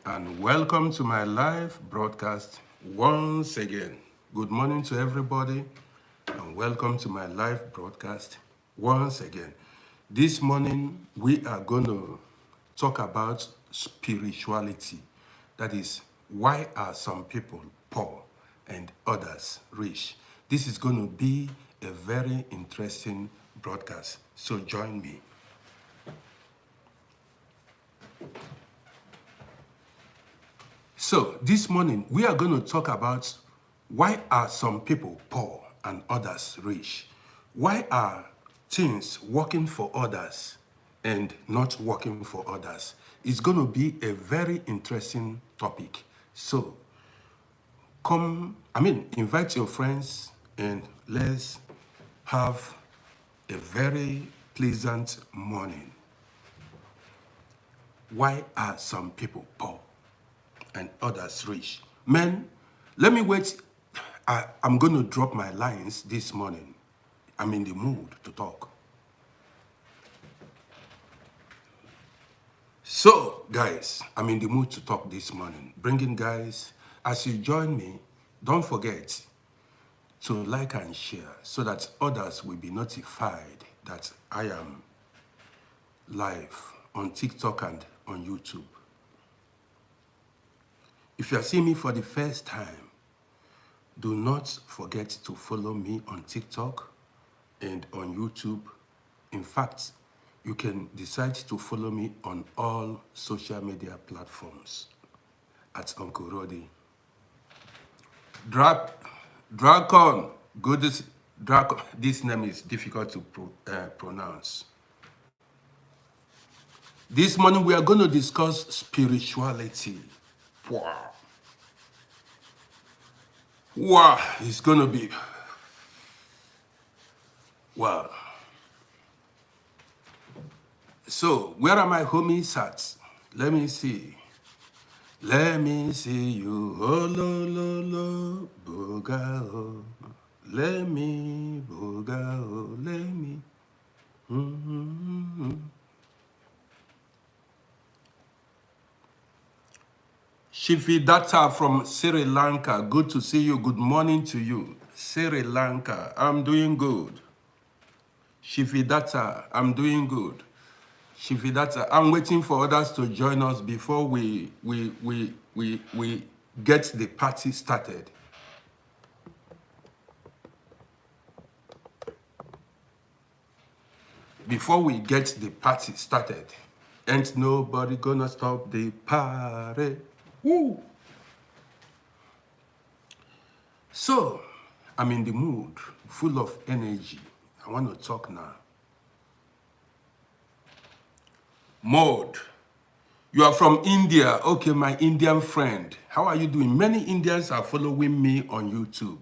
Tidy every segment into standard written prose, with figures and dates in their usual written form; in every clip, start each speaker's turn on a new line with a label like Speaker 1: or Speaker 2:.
Speaker 1: and welcome to my live broadcast once again. Good morning to everybody and welcome to my live broadcast once again. This morning we are going to talk about spirituality. That is, why are some people poor and others rich? This is going to be a very interesting broadcast, so join me. So this morning, we are going to talk about why are some people poor and others rich? Why are things working for others and not working for others? It's going to be a very interesting topic. So invite your friends and let's have a very pleasant morning. Why are some people poor and others rich? Men, let me wait. I'm going to drop my lines this morning. I'm in the mood to talk. So, guys, I'm in the mood to talk this morning. Bringing guys, as you join me, don't forget to like and share so that others will be notified that I am live on TikTok and on YouTube. If you are seeing me for the first time, do not forget to follow me on TikTok and on YouTube. In fact, you can decide to follow me on all social media platforms at Uncle RODDY. Dracon, Dracon. This name is difficult to pronounce. This morning we are going to discuss spirituality. Wow. Wow, it's going to be, wow. So, where are my homies at? Let me see. Let me see you. Oh, lo, lo, lo, boga, oh. Let me, boga, oh, let me. Mm-hmm. Shifidata from Sri Lanka. Good to see you. Good morning to you. Sri Lanka. I'm doing good. Shifidata. I'm doing good. Shifidata. I'm waiting for others to join us before we get the party started. Before we get the party started. Ain't nobody gonna stop the party. Woo! So, I'm in the mood, full of energy. I want to talk now. Mode. You are from India. Okay, my Indian friend. How are you doing? Many Indians are following me on YouTube.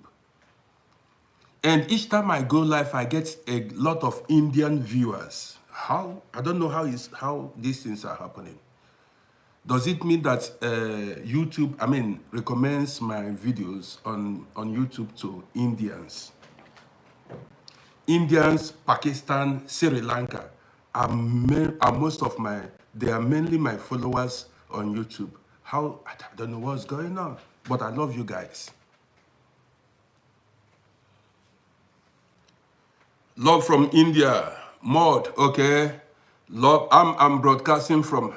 Speaker 1: And each time I go live, I get a lot of Indian viewers. How? I don't know how these things are happening. Does it mean that YouTube, recommends my videos on YouTube to Indians? Indians, Pakistan, Sri Lanka are they are mainly my followers on YouTube. How? I don't know what's going on, but I love you guys. Love from India, Mod, okay. Love, I'm broadcasting from.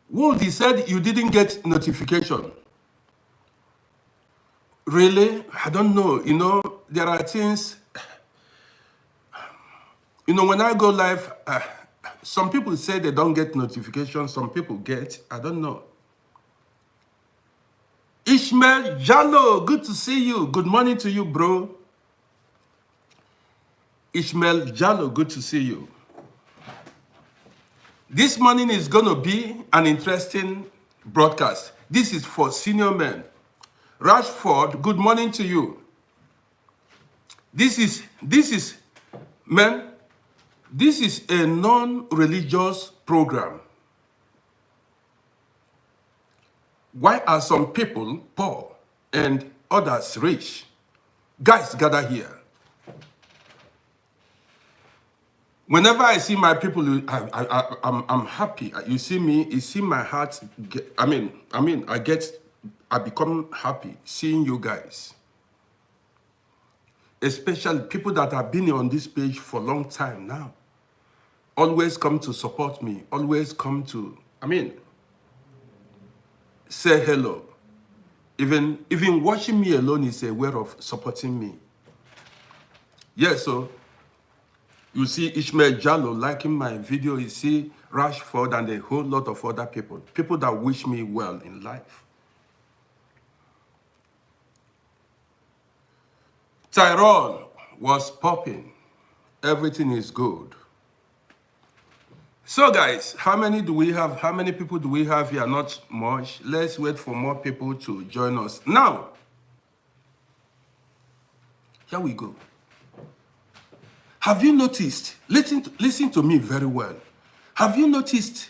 Speaker 1: Woody said you didn't get notification. Really? I don't know. You know, there are things. You know, when I go live, some people say they don't get notifications. Some people get. I don't know. Ishmael Jallo, good to see you. Good morning to you, bro. Ishmael Jallo, good to see you. This morning is going to be an interesting broadcast. This is for senior men. Rashford, good morning to you. This is men, this is a non-religious program. Why are some people poor and others rich? Guys, gather here. Whenever I see my people, I'm happy. You see me, you see my heart. I become happy seeing you guys. Especially people that have been on this page for a long time now. Always come to support me. Always come to, say hello. Even watching me alone is a way of supporting me. Yes, so you see Ishmael Jallo liking my video. You see Rashford and a whole lot of other people. People that wish me well in life. Tyrone was popping. Everything is good. So guys, how many do we have? How many people do we have here? Not much. Let's wait for more people to join us. Now, here we go. Have you noticed? Listen to me very well. Have you noticed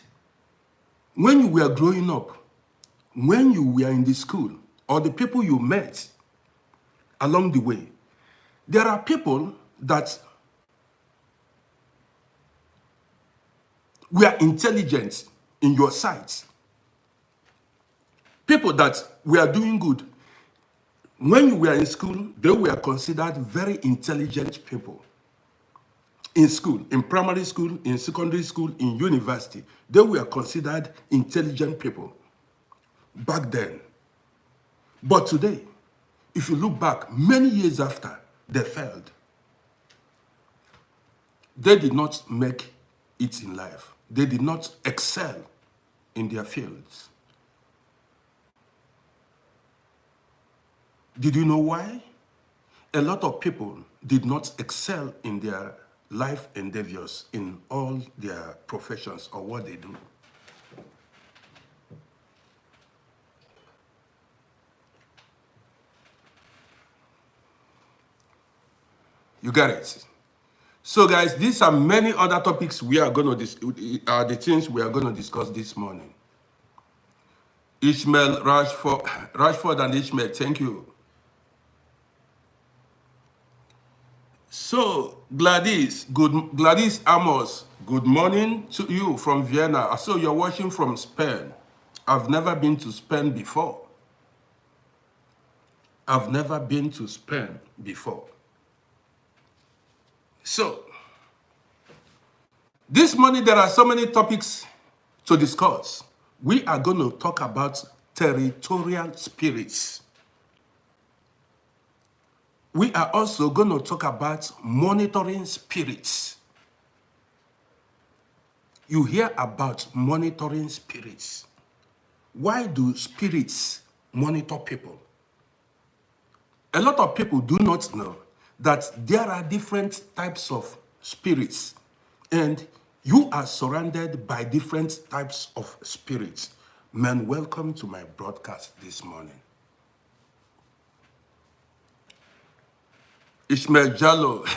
Speaker 1: when you were growing up, when you were in the school, or the people you met along the way, there are people that were intelligent in your sight. People that were doing good. When you were in school, they were considered very intelligent people. In school, in primary school, in secondary school, in university, they were considered intelligent people back then. But today, if you look back, many years after, they failed. They did not make it in life. They did not excel in their fields. Did you know why? A lot of people did not excel in their life endeavors, in all their professions or what they do. You get it? So guys, these are many other topics we are going to the things we are going to discuss this morning. Ishmael, Rashford and Ishmael, thank you. So Gladys Amos, good morning to you from Vienna. So you're watching from Spain. I've never been to Spain before. I've never been to Spain before. So, this morning there are so many topics to discuss. We are going to talk about territorial spirits. We are also going to talk about monitoring spirits. You hear about monitoring spirits. Why do spirits monitor people? A lot of people do not know that there are different types of spirits, and you are surrounded by different types of spirits. Man, welcome to my broadcast this morning. Ishmael Jallo,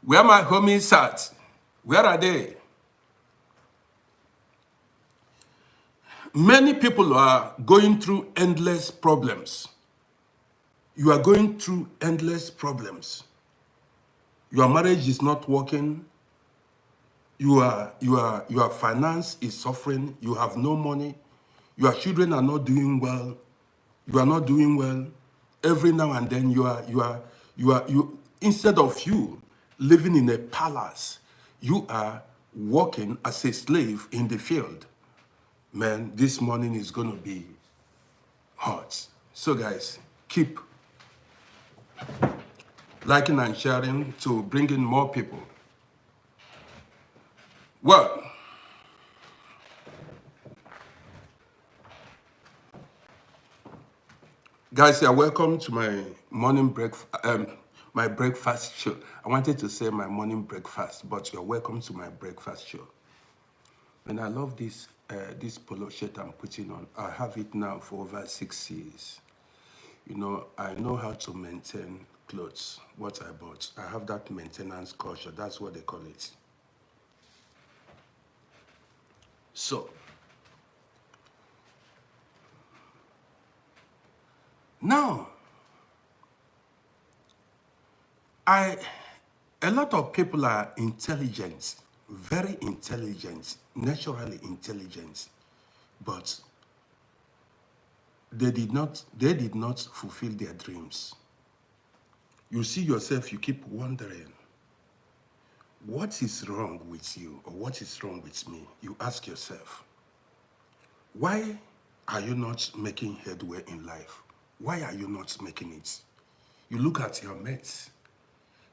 Speaker 1: where my homies at? Where are they? Many people are going through endless problems. You are going through endless problems. Your marriage is not working. Your finance is suffering. You have no money. Your children are not doing well. You are not doing well. Every now and then you instead of you living in a palace, you are working as a slave in the field. Man, this morning is going to be hot. So guys, keep liking and sharing to bring in more people. Well, guys, you're welcome to my morning my breakfast show. I wanted to say my morning breakfast, but you're welcome to my breakfast show. And I love this this polo shirt I'm putting on. I have it now for over 6 years. You know, I know how to maintain clothes, what I bought. I have that maintenance culture. That's what they call it. So, now, A lot of people are intelligent, very intelligent, naturally intelligent, but they did not fulfill their dreams. You see yourself, you keep wondering, what is wrong with you or what is wrong with me? You ask yourself, why are you not making headway in life? Why are you not making it? You look at your mates,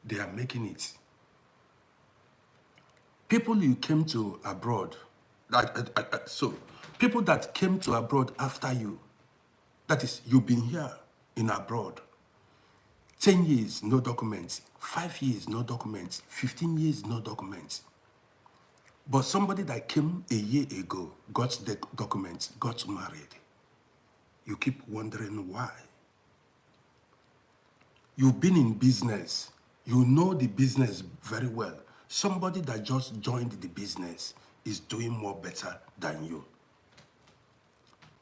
Speaker 1: they are making it. People you came to abroad, people that came to abroad after you, that is, you've been here in abroad, 10 years, no documents, 5 years, no documents, 15 years, no documents. But somebody that came a year ago, got the documents, got married. You keep wondering why. You've been in business. You know the business very well. Somebody that just joined the business is doing more better than you.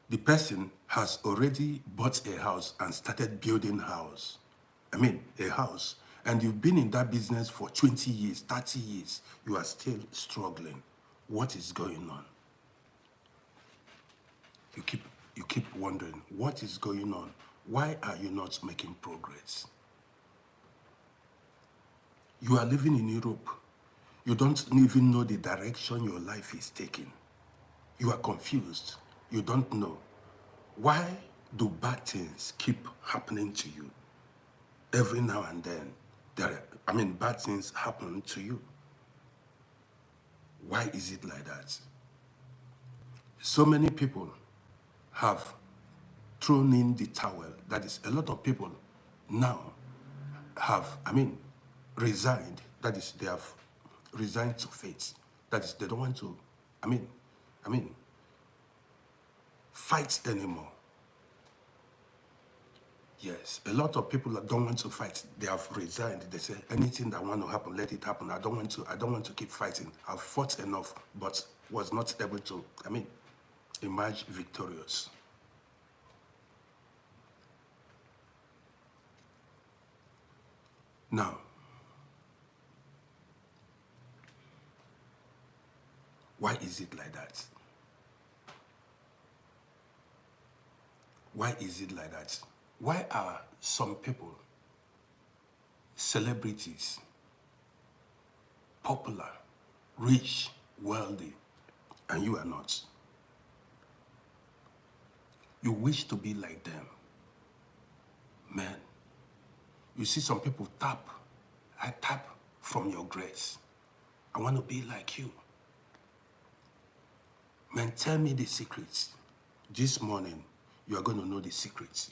Speaker 1: The person has already bought a house and started building a house. And you've been in that business for 20 years, 30 years. You are still struggling. What is going on? You keep wondering, what is going on? Why are you not making progress? You are living in Europe. You don't even know the direction your life is taking. You are confused. You don't know. Why do bad things keep happening to you? Every now and then, bad things happen to you. Why is it like that? So many people have thrown in the towel. That is, a lot of people now have, resigned. That is, they have resigned to fate. That is, they don't want to, fight anymore. Yes, a lot of people that don't want to fight, they have resigned. They say, anything that want to happen, let it happen. I don't want to keep fighting. I've fought enough, but was not able to, emerge victorious. Now, why is it like that? Why is it like that? Why are some people, celebrities, popular, rich, wealthy, and you are not? You wish to be like them. Man, you see some people tap. I tap from your grace. I want to be like you. Man, tell me the secrets. This morning, you are going to know the secrets.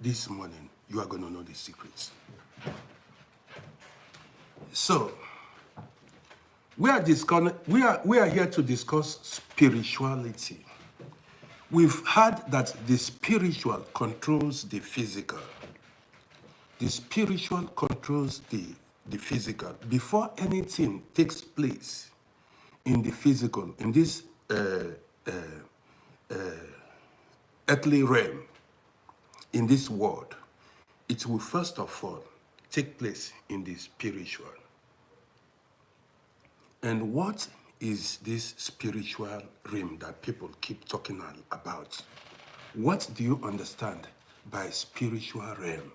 Speaker 1: This morning, you are going to know the secrets. So, we are here to discuss spirituality. We've heard that the spiritual controls the physical. The spiritual controls the physical. Before anything takes place in the physical, in this earthly realm, in this world, it will first of all take place in the spiritual. And what is this spiritual realm that people keep talking about? What do you understand by spiritual realm?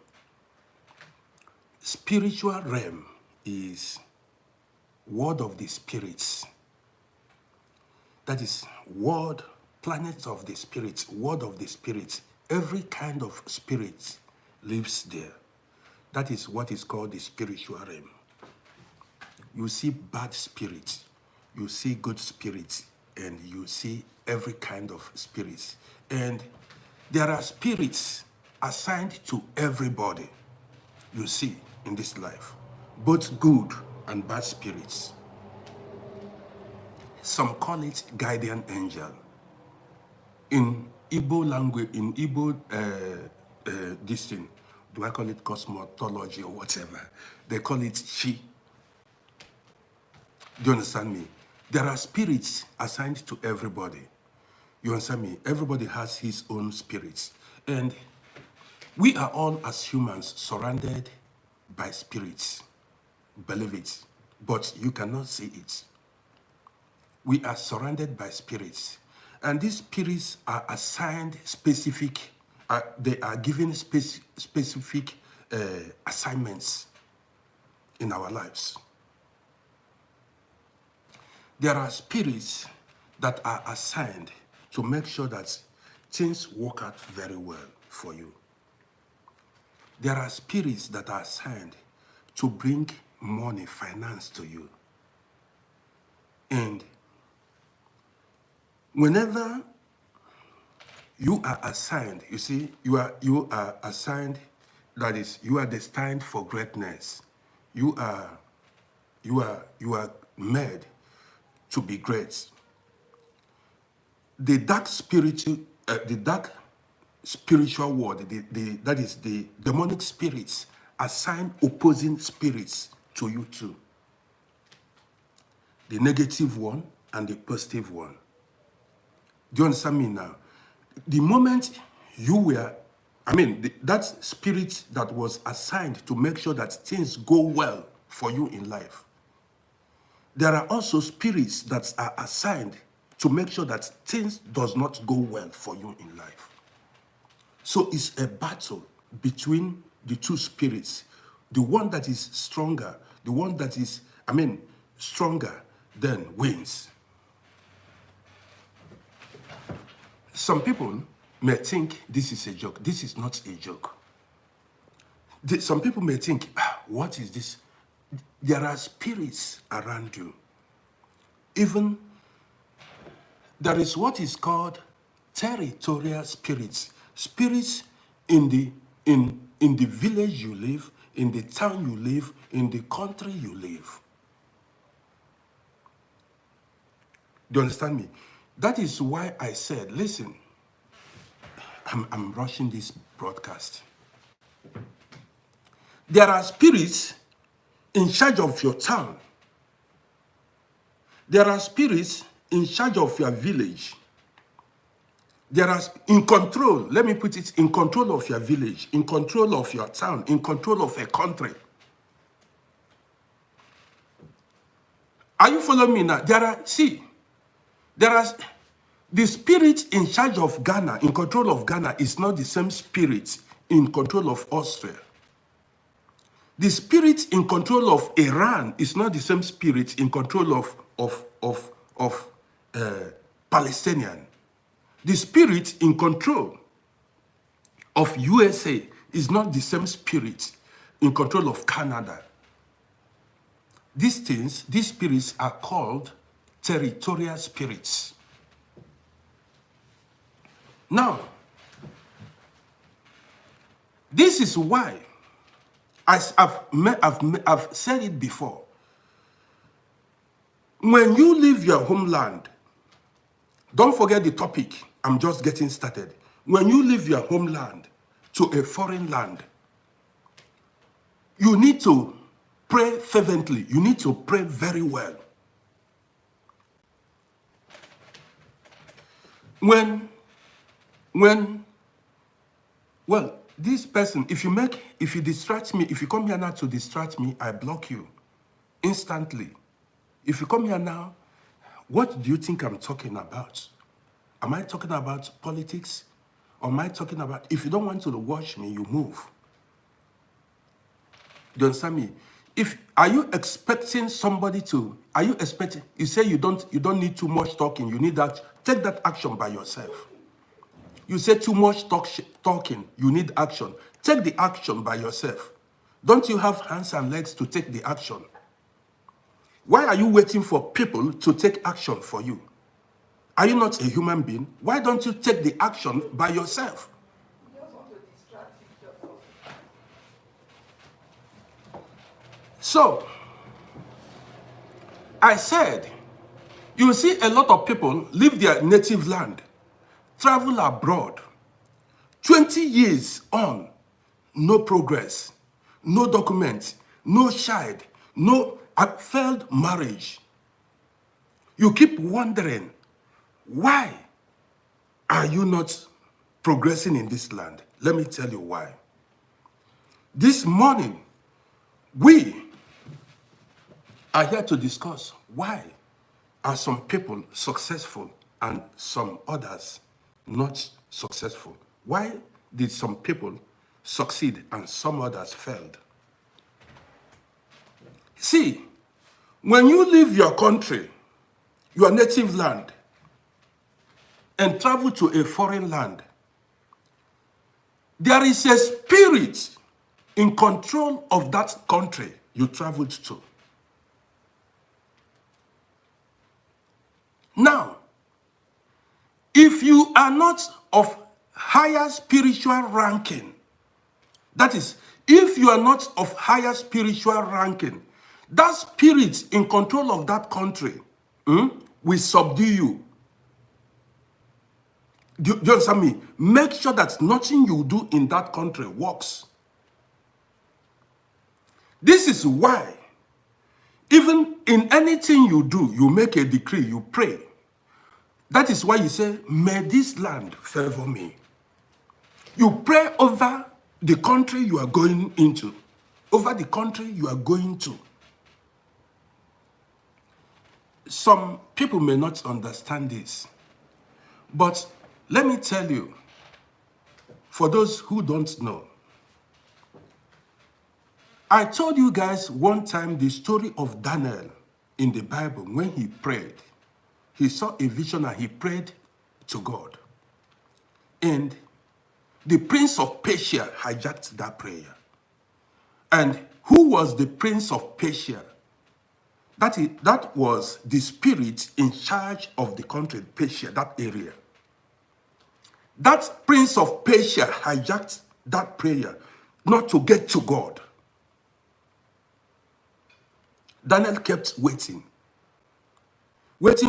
Speaker 1: Spiritual realm is world of the spirits. That is world, planets of the spirits, world of the spirits. Every kind of spirit lives there. That is what is called the spiritual realm. You see bad spirits, you see good spirits, and you see every kind of spirits. And there are spirits assigned to everybody, you see, in this life, both good and bad spirits. Some call it guardian angel. In Igbo language, in Igbo this thing, do I call it cosmetology or whatever? They call it chi. Do you understand me? There are spirits assigned to everybody. You understand me? Everybody has his own spirits. And We are all, as humans, surrounded by spirits. Believe it, but you cannot see it. We are surrounded by spirits. And these spirits are assigned specific, they are given specific assignments in our lives. There are spirits that are assigned to make sure that things work out very well for you. There are spirits that are assigned to bring money, finance to you. And whenever you are assigned, you see, you are assigned, that is, you are destined for greatness. You are made to be great. The dark spiritual world, that is the demonic spirits, assign opposing spirits to you too. The negative one and the positive one. Do you understand me now? The moment you were, that spirit that was assigned to make sure that things go well for you in life, there are also spirits that are assigned to make sure that things does not go well for you in life. So it's a battle between the two spirits. The one that is stronger, the one that is, stronger, then wins. Some people may think this is a joke. This is not a joke. Some people may think, what is this? There are spirits around you. Even there is what is called territorial spirits. Spirits in the village you live, in the town you live, in the country you live. Do you understand me? That is why I said, listen, I'm rushing this broadcast. There are spirits in charge of your town. There are spirits in charge of your village. There are in control, let me put it, in control of your village, in control of your town, in control of a country. Are you following me now? There are the spirit in charge of Ghana, in control of Ghana, is not the same spirit in control of Austria. The spirit in control of Iran is not the same spirit in control of Palestinian. The spirit in control of USA is not the same spirit in control of Canada. These spirits are called territorial spirits. Now, this is why, as I've said it before, when you leave your homeland, don't forget the topic, I'm just getting started. When you leave your homeland to a foreign land, you need to pray fervently. You need to pray very well. Well, this person, if you distract me, if you come here now to distract me, I block you instantly. If you come here now, what do you think I'm talking about? Am I talking about politics? Or am I talking about, if you don't want to watch me, you move? Do you understand me? Are you expecting somebody to, you say you don't need too much talking, you need that, take that action by yourself. You say too much talking, you need action. Take the action by yourself. Don't you have hands and legs to take the action? Why are you waiting for people to take action for you? Are you not a human being? Why don't you take the action by yourself?
Speaker 2: You just want to distract yourself.
Speaker 1: So, I said, you see a lot of people leave their native land, travel abroad, 20 years on, no progress, no documents, no child, no failed marriage. You keep wondering, why are you not progressing in this land? Let me tell you why. This morning, we are here to discuss why are some people successful and some others not successful. Why did some people succeed and some others failed? See, when you leave your country, your native land, and travel to a foreign land, there is a spirit in control of that country you traveled to. Now, if you are not of higher spiritual ranking, that is, if you are not of higher spiritual ranking, that spirit in control of that country will subdue you. Do you understand me? Make sure that nothing you do in that country works. This is why, even in anything you do, you make a decree, you pray. That is why you say, may this land favor me. You pray over the country you are going into, over the country you are going to. Some people may not understand this, but let me tell you, for those who don't know, I told you guys one time the story of Daniel in the Bible. When he prayed, he saw a vision and he prayed to God. And the prince of Persia hijacked that prayer. And who was the prince of Persia? That was the spirit in charge of the country, Persia, that area. That prince of Persia hijacked that prayer, not to get to God. Daniel kept waiting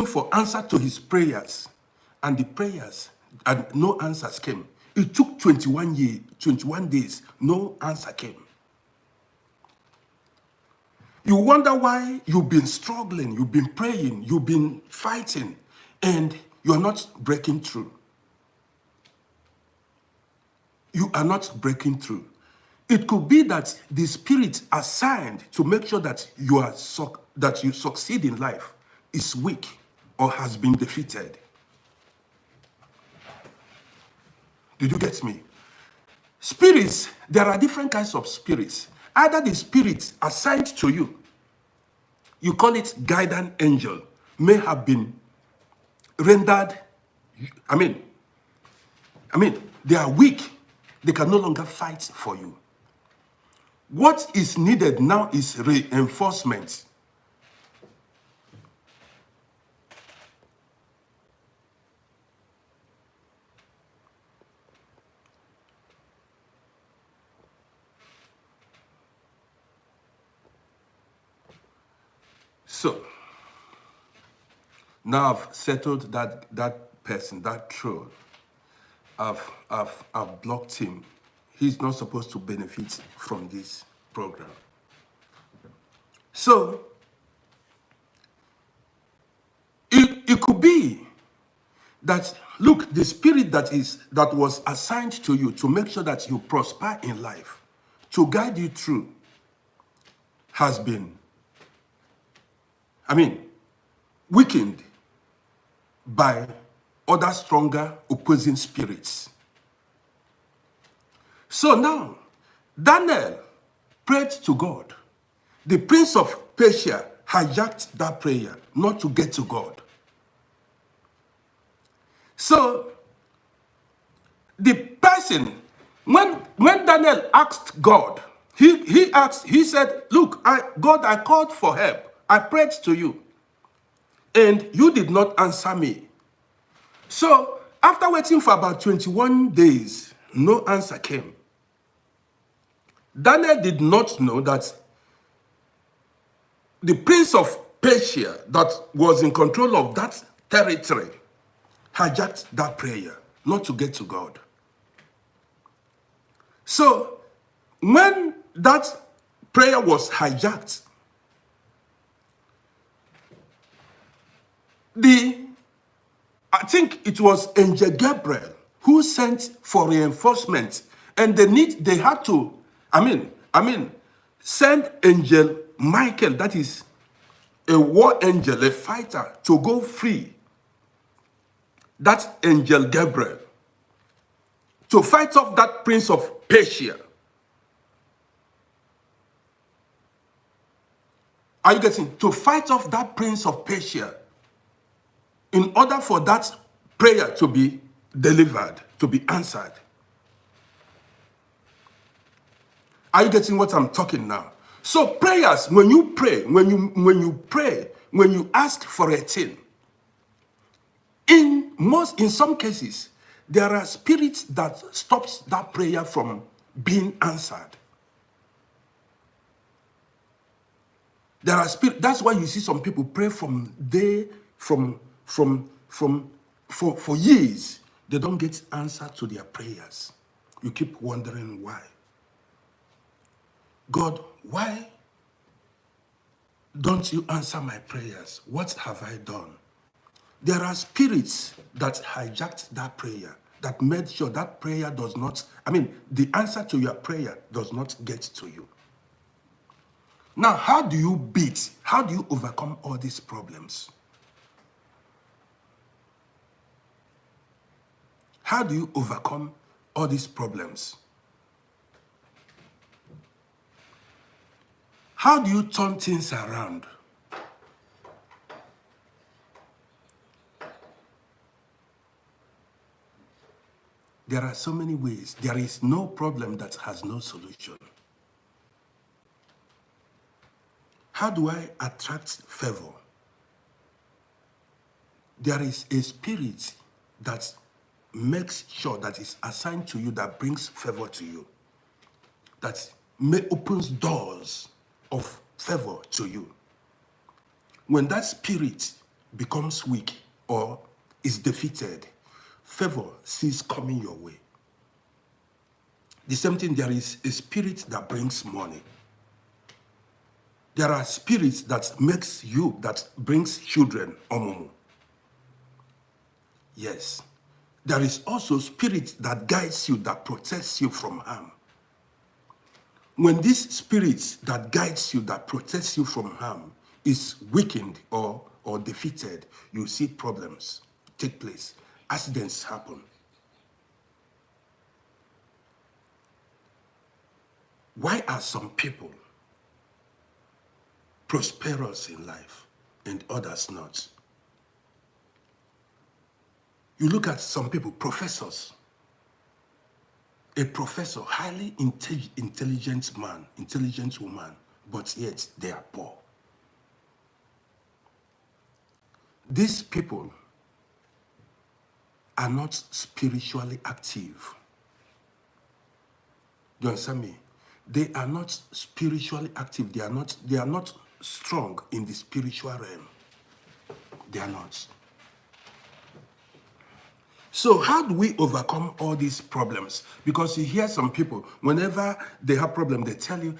Speaker 1: for answer to his prayers, and the prayers, and no answers came. It took 21 days, no answer came. You wonder why you've been struggling, you've been praying, you've been fighting, and you're not breaking through. You are not breaking through. It could be that the spirit assigned to make sure that you succeed in life is weak or has been defeated. Did you get me? Spirits, there are different kinds of spirits. Either the spirit assigned to you, you call it guardian angel, may have been rendered, they are weak. They can no longer fight for you. What is needed now is reinforcement. So, now I've settled that person, that troll. I've blocked him. He's not supposed to benefit from this program. So, it could be that, look, the spirit that was assigned to you to make sure that you prosper in life, to guide you through, has been, weakened by other stronger opposing spirits. So now, Daniel prayed to God. The prince of Persia hijacked that prayer, not to get to God. So, the person, when Daniel asked God, he said, look, God, I called for help. I prayed to you, and you did not answer me. So, after waiting for about 21 days, no answer came. Daniel did not know that the prince of Persia that was in control of that territory hijacked that prayer, not to get to God. So, when that prayer was hijacked, I think it was Angel Gabriel who sent for reinforcement, and they had to Send angel Michael, that is a war angel, a fighter, to go free that angel Gabriel, to fight off that prince of Persia. Are you getting? To fight off that prince of Persia in order for that prayer to be delivered, to be answered. Are you getting what I'm talking now? So prayers, when you pray, when you ask for a thing, in some cases, there are spirits that stops that prayer from being answered. There are spirits. That's why you see some people pray for years. They don't get answer to their prayers. You keep wondering why. God, why don't you answer my prayers? What have I done? There are spirits that hijacked that prayer, that made sure that prayer does not, the answer to your prayer does not get to you. Now, how do you overcome all these problems? How do you overcome all these problems? How do you turn things around? There are so many ways. There is no problem that has no solution. How do I attract favor? There is a spirit that makes sure that is assigned to you, that brings favor to you, that opens doors of favor to you. When that spirit becomes weak or is defeated, favor ceases coming your way. The same thing, there is a spirit that brings money. There are spirits that brings children, omomo. Yes. There is also spirit that guides you, that protects you from harm. When this spirit that guides you, that protects you from harm, is weakened or defeated, you see problems take place. Accidents happen. Why are some people prosperous in life and others not? You look at some people, professors. A professor, highly intelligent man, intelligent woman, but yet they are poor. These people are not spiritually active. Do you understand me? They are not spiritually active. They are not strong in the spiritual realm. They are not. So how do we overcome all these problems? Because you hear some people, whenever they have problem, they tell you,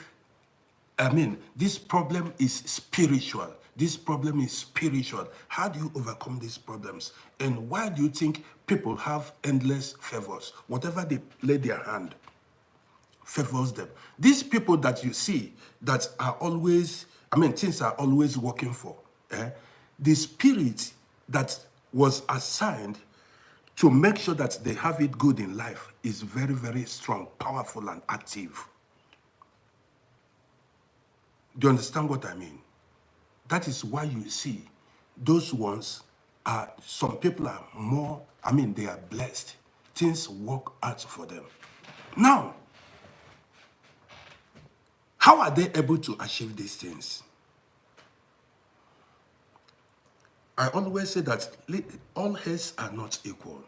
Speaker 1: this problem is spiritual. This problem is spiritual. How do you overcome these problems? And why do you think people have endless favors? Whatever they lay their hand, favors them. These people that you see that are always, things are always working for. The spirit that was assigned to make sure that they have it good in life is very, very strong, powerful, and active. Do you understand what I mean? That is why you see those ones are, some people are more, they are blessed. Things work out for them. Now, how are they able to achieve these things? I always say that all heads are not equal.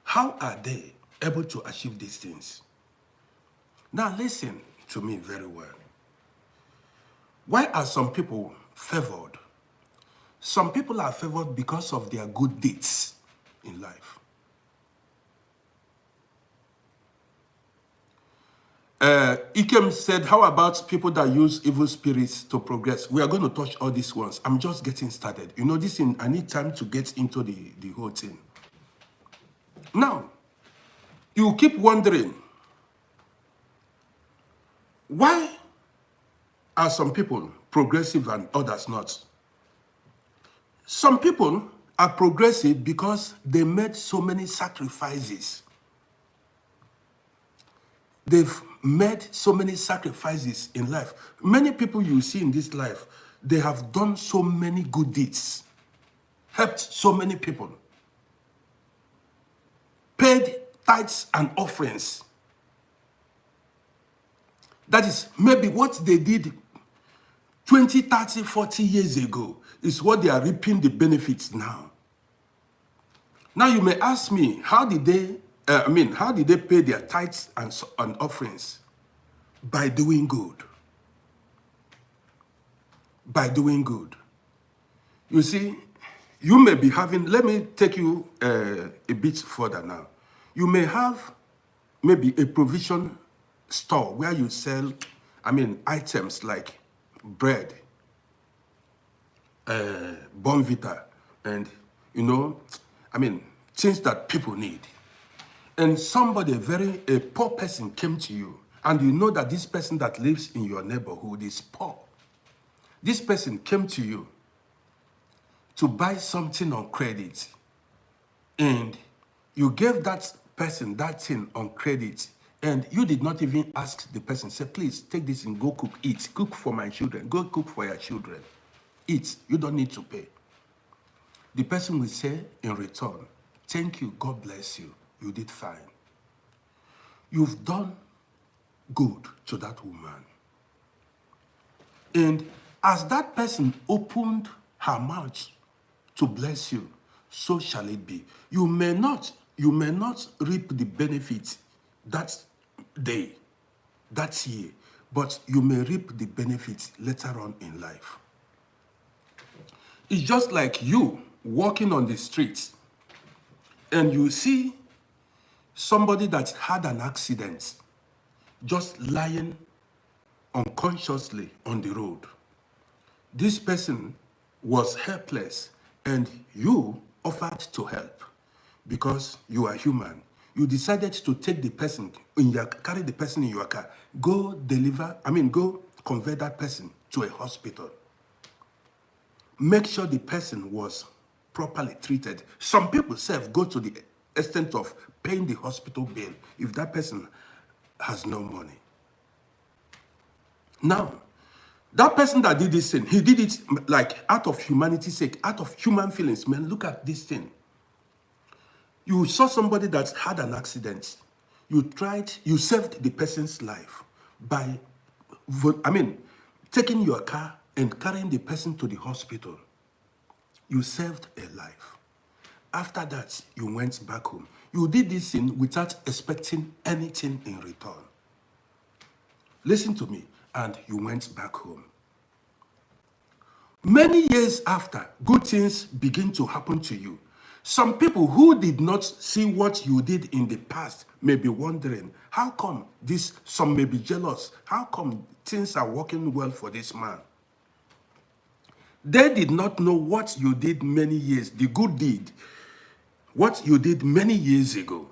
Speaker 1: How are they able to achieve these things? Now listen to me very well. Why are some people favored? Some people are favored because of their good deeds in life. Ikem said, how about people that use evil spirits to progress? We are going to touch all these ones. I'm just getting started. You know, I need time to get into the whole thing. Now, you keep wondering, Why are some people progressive and others not? Some people are progressive because they made so many sacrifices. They've made so many sacrifices in life. Many people you see in this life, they have done so many good deeds, helped so many people, paid tithes and offerings. That is maybe what they did 20, 30, 40 years ago is what they are reaping the benefits now. Now you may ask me, how did they pay their tithes and offerings? By doing good. By doing good. You see, you may be having, let me take you a bit further now. You may have maybe a provision store where you sell, items like bread, Bonvita, and things that people need. And somebody, a poor person came to you, and you know that this person that lives in your neighborhood is poor. This person came to you to buy something on credit, and you gave that person that thing on credit, and you did not even ask the person, say, please take this and go cook, eat, cook for my children, go cook for your children, eat, you don't need to pay. The person will say in return, thank you, God bless you, you did fine. You've done good to that woman. And as that person opened her mouth to bless you, so shall it be. You may not reap the benefits that day, that year, but you may reap the benefits later on in life. It's just like you walking on the streets and you see somebody that had an accident just lying unconsciously on the road. This person was helpless and you offered to help because you are human. You decided to take the person carry the person in your car, go convert that person to a hospital. Make sure the person was properly treated. Some people go to the extent of paying the hospital bill if that person has no money. Now, that person that did this thing, he did it like out of humanity's sake, out of human feelings. Man, look at this thing. You saw somebody that had an accident. You saved the person's life by, taking your car and carrying the person to the hospital. You saved a life. After that, you went back home. You did this thing without expecting anything in return. Listen to me. And you went back home. Many years after, good things begin to happen to you. Some people who did not see what you did in the past may be wondering, how come this? Some may be jealous. How come things are working well for this man? They did not know what you did many years, the good deed, what you did many years ago.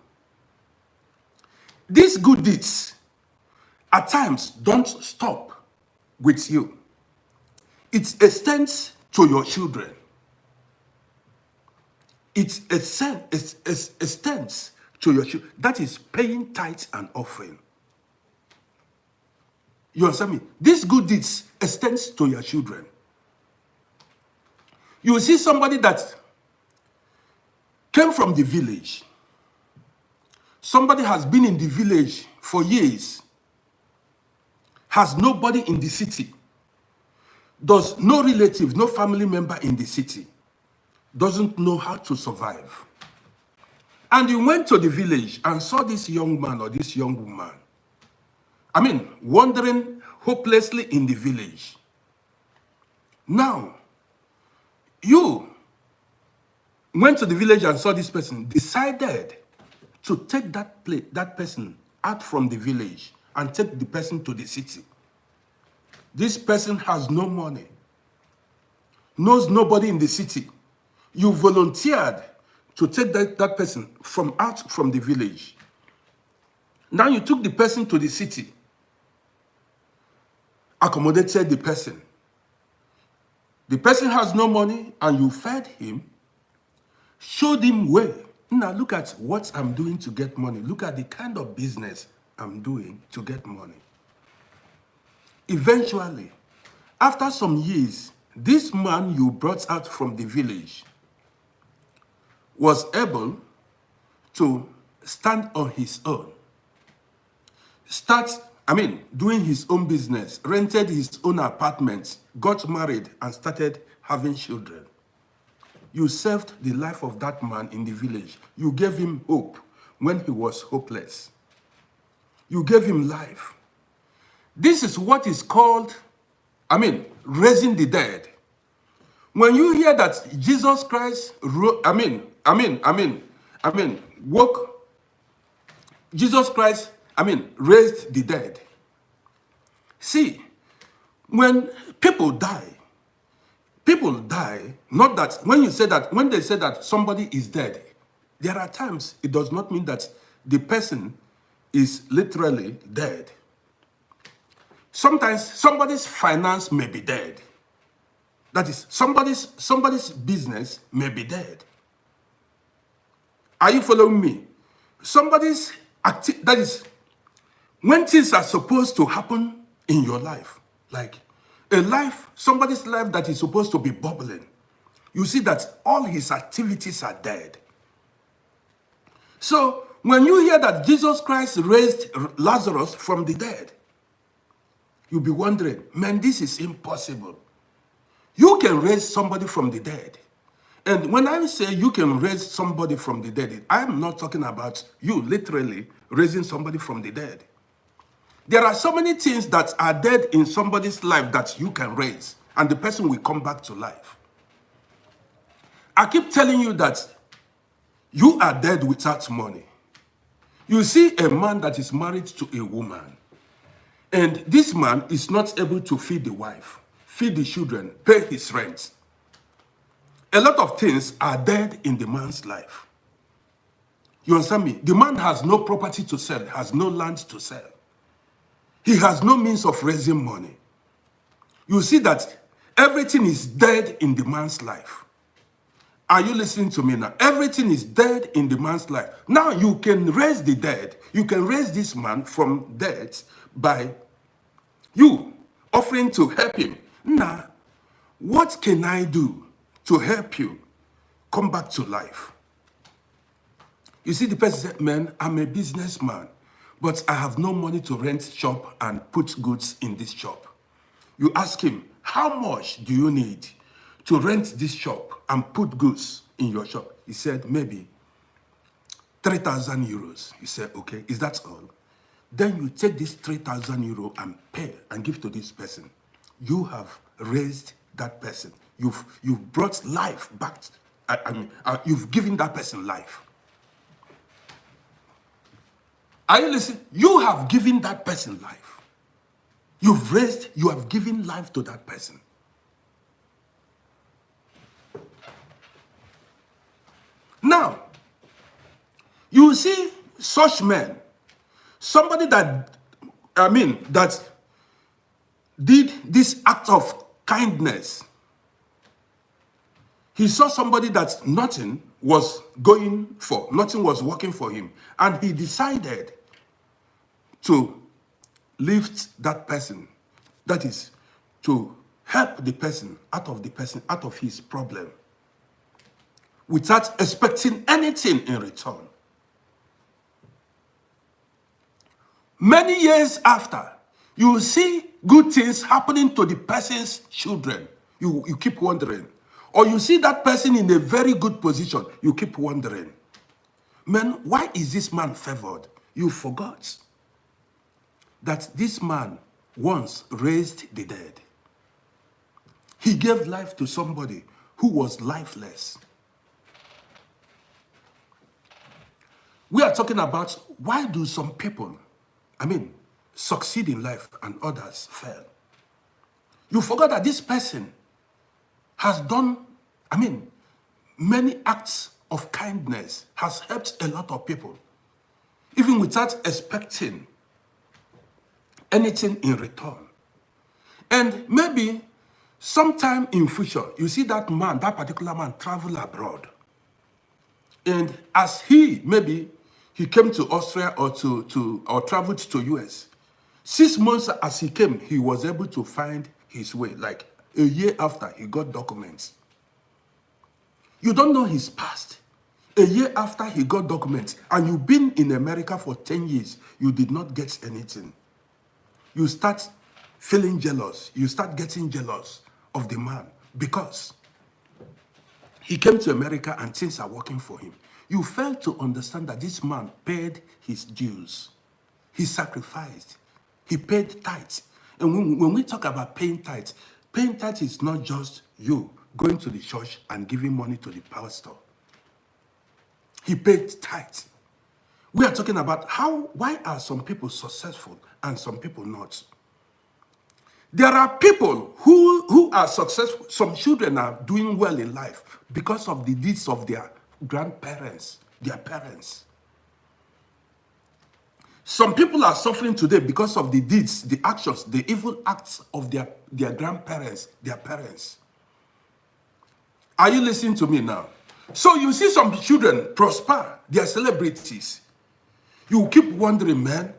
Speaker 1: These good deeds at times don't stop with you. It extends to your children. It extends to your children. That is paying tithes and offering. You understand me? These good deeds extends to your children. You will see somebody that came from the village. Somebody has been in the village for years. Has nobody in the city. Does no relative, no family member in the city. Doesn't know how to survive. And you went to the village and saw this young man or this young woman. Wandering hopelessly in the village. Now, you went to the village and saw this person, decided to take that person out from the village and take the person to the city. This person has no money, knows nobody in the city. You volunteered to take that person out from the village. Now you took the person to the city. accommodated the person. The person has no money and you fed him, showed him way. Now look at what I'm doing to get money. Look at the kind of business I'm doing to get money. Eventually, after some years, this man you brought out from the village was able to stand on his own, doing his own business, rented his own apartments, got married, and started having children. You saved the life of that man in the village. You gave him hope when he was hopeless. You gave him life. This is what is called, raising the dead. When you hear that Jesus Christ, woke, Jesus Christ, raised the dead. See, when people die, not that, when they say that somebody is dead, there are times it does not mean that the person is literally dead. Sometimes somebody's finance may be dead. That is, somebody's business may be dead. Are you following me? That is, when things are supposed to happen in your life, like somebody's life that is supposed to be bubbling, you see that all his activities are dead. So when you hear that Jesus Christ raised Lazarus from the dead, you'll be wondering, man, this is impossible. You can raise somebody from the dead. And when I say you can raise somebody from the dead, I'm not talking about you literally raising somebody from the dead. There are so many things that are dead in somebody's life that you can raise, and the person will come back to life. I keep telling you that you are dead without money. You see a man that is married to a woman, and this man is not able to feed the wife, feed the children, pay his rent. A lot of things are dead in the man's life. You understand me? The man has no property to sell, has no land to sell. He has no means of raising money. You see that everything is dead in the man's life. Are you listening to me now? Everything is dead in the man's life. Now you can raise the dead. You can raise this man from death by you offering to help him. Now, what can I do to help you come back to life? You see, the person said, man, I'm a businessman, but I have no money to rent shop and put goods in this shop. You ask him, how much do you need to rent this shop and put goods in your shop? He said, maybe 3,000 euros. He said, okay, is that all? Then you take this 3,000 euro and pay and give to this person. You have raised that person. You've brought life back. You've given that person life. Are you listening? You have given that person life. You have given life to that person. Now, you see such men, somebody that did this act of kindness. He saw somebody that nothing was working for him, and he decided to lift that person. That is, to help the person out of his problem, without expecting anything in return. Many years after, you will see good things happening to the person's children. You keep wondering. Or you see that person in a very good position. You keep wondering, man, why is this man favored? You forgot that this man once raised the dead. He gave life to somebody who was lifeless. We are talking about why do some people, succeed in life and others fail. You forgot that this person has done, many acts of kindness, has helped a lot of people, even without expecting anything in return. And maybe sometime in future, you see that man, that particular man, travel abroad. And as maybe he came to Austria or or traveled to US. 6 months as he came, he was able to find his way. Like a year after, he got documents. You don't know his past. A year after he got documents, and you've been in America for 10 years, you did not get anything. You start feeling jealous. You start getting jealous of the man because he came to America and things are working for him. You fail to understand that this man paid his dues. He sacrificed. He paid tithes. And when we talk about paying tithes is not just you going to the church and giving money to the pastor. He paid tithes. We are talking about why are some people successful and some people not? There are people who are successful. Some children are doing well in life because of the deeds of their grandparents, their parents. Some people are suffering today because of the deeds, the actions, the evil acts of their grandparents, their parents. Are you listening to me now? So you see some children prosper, they are celebrities. You keep wondering, man,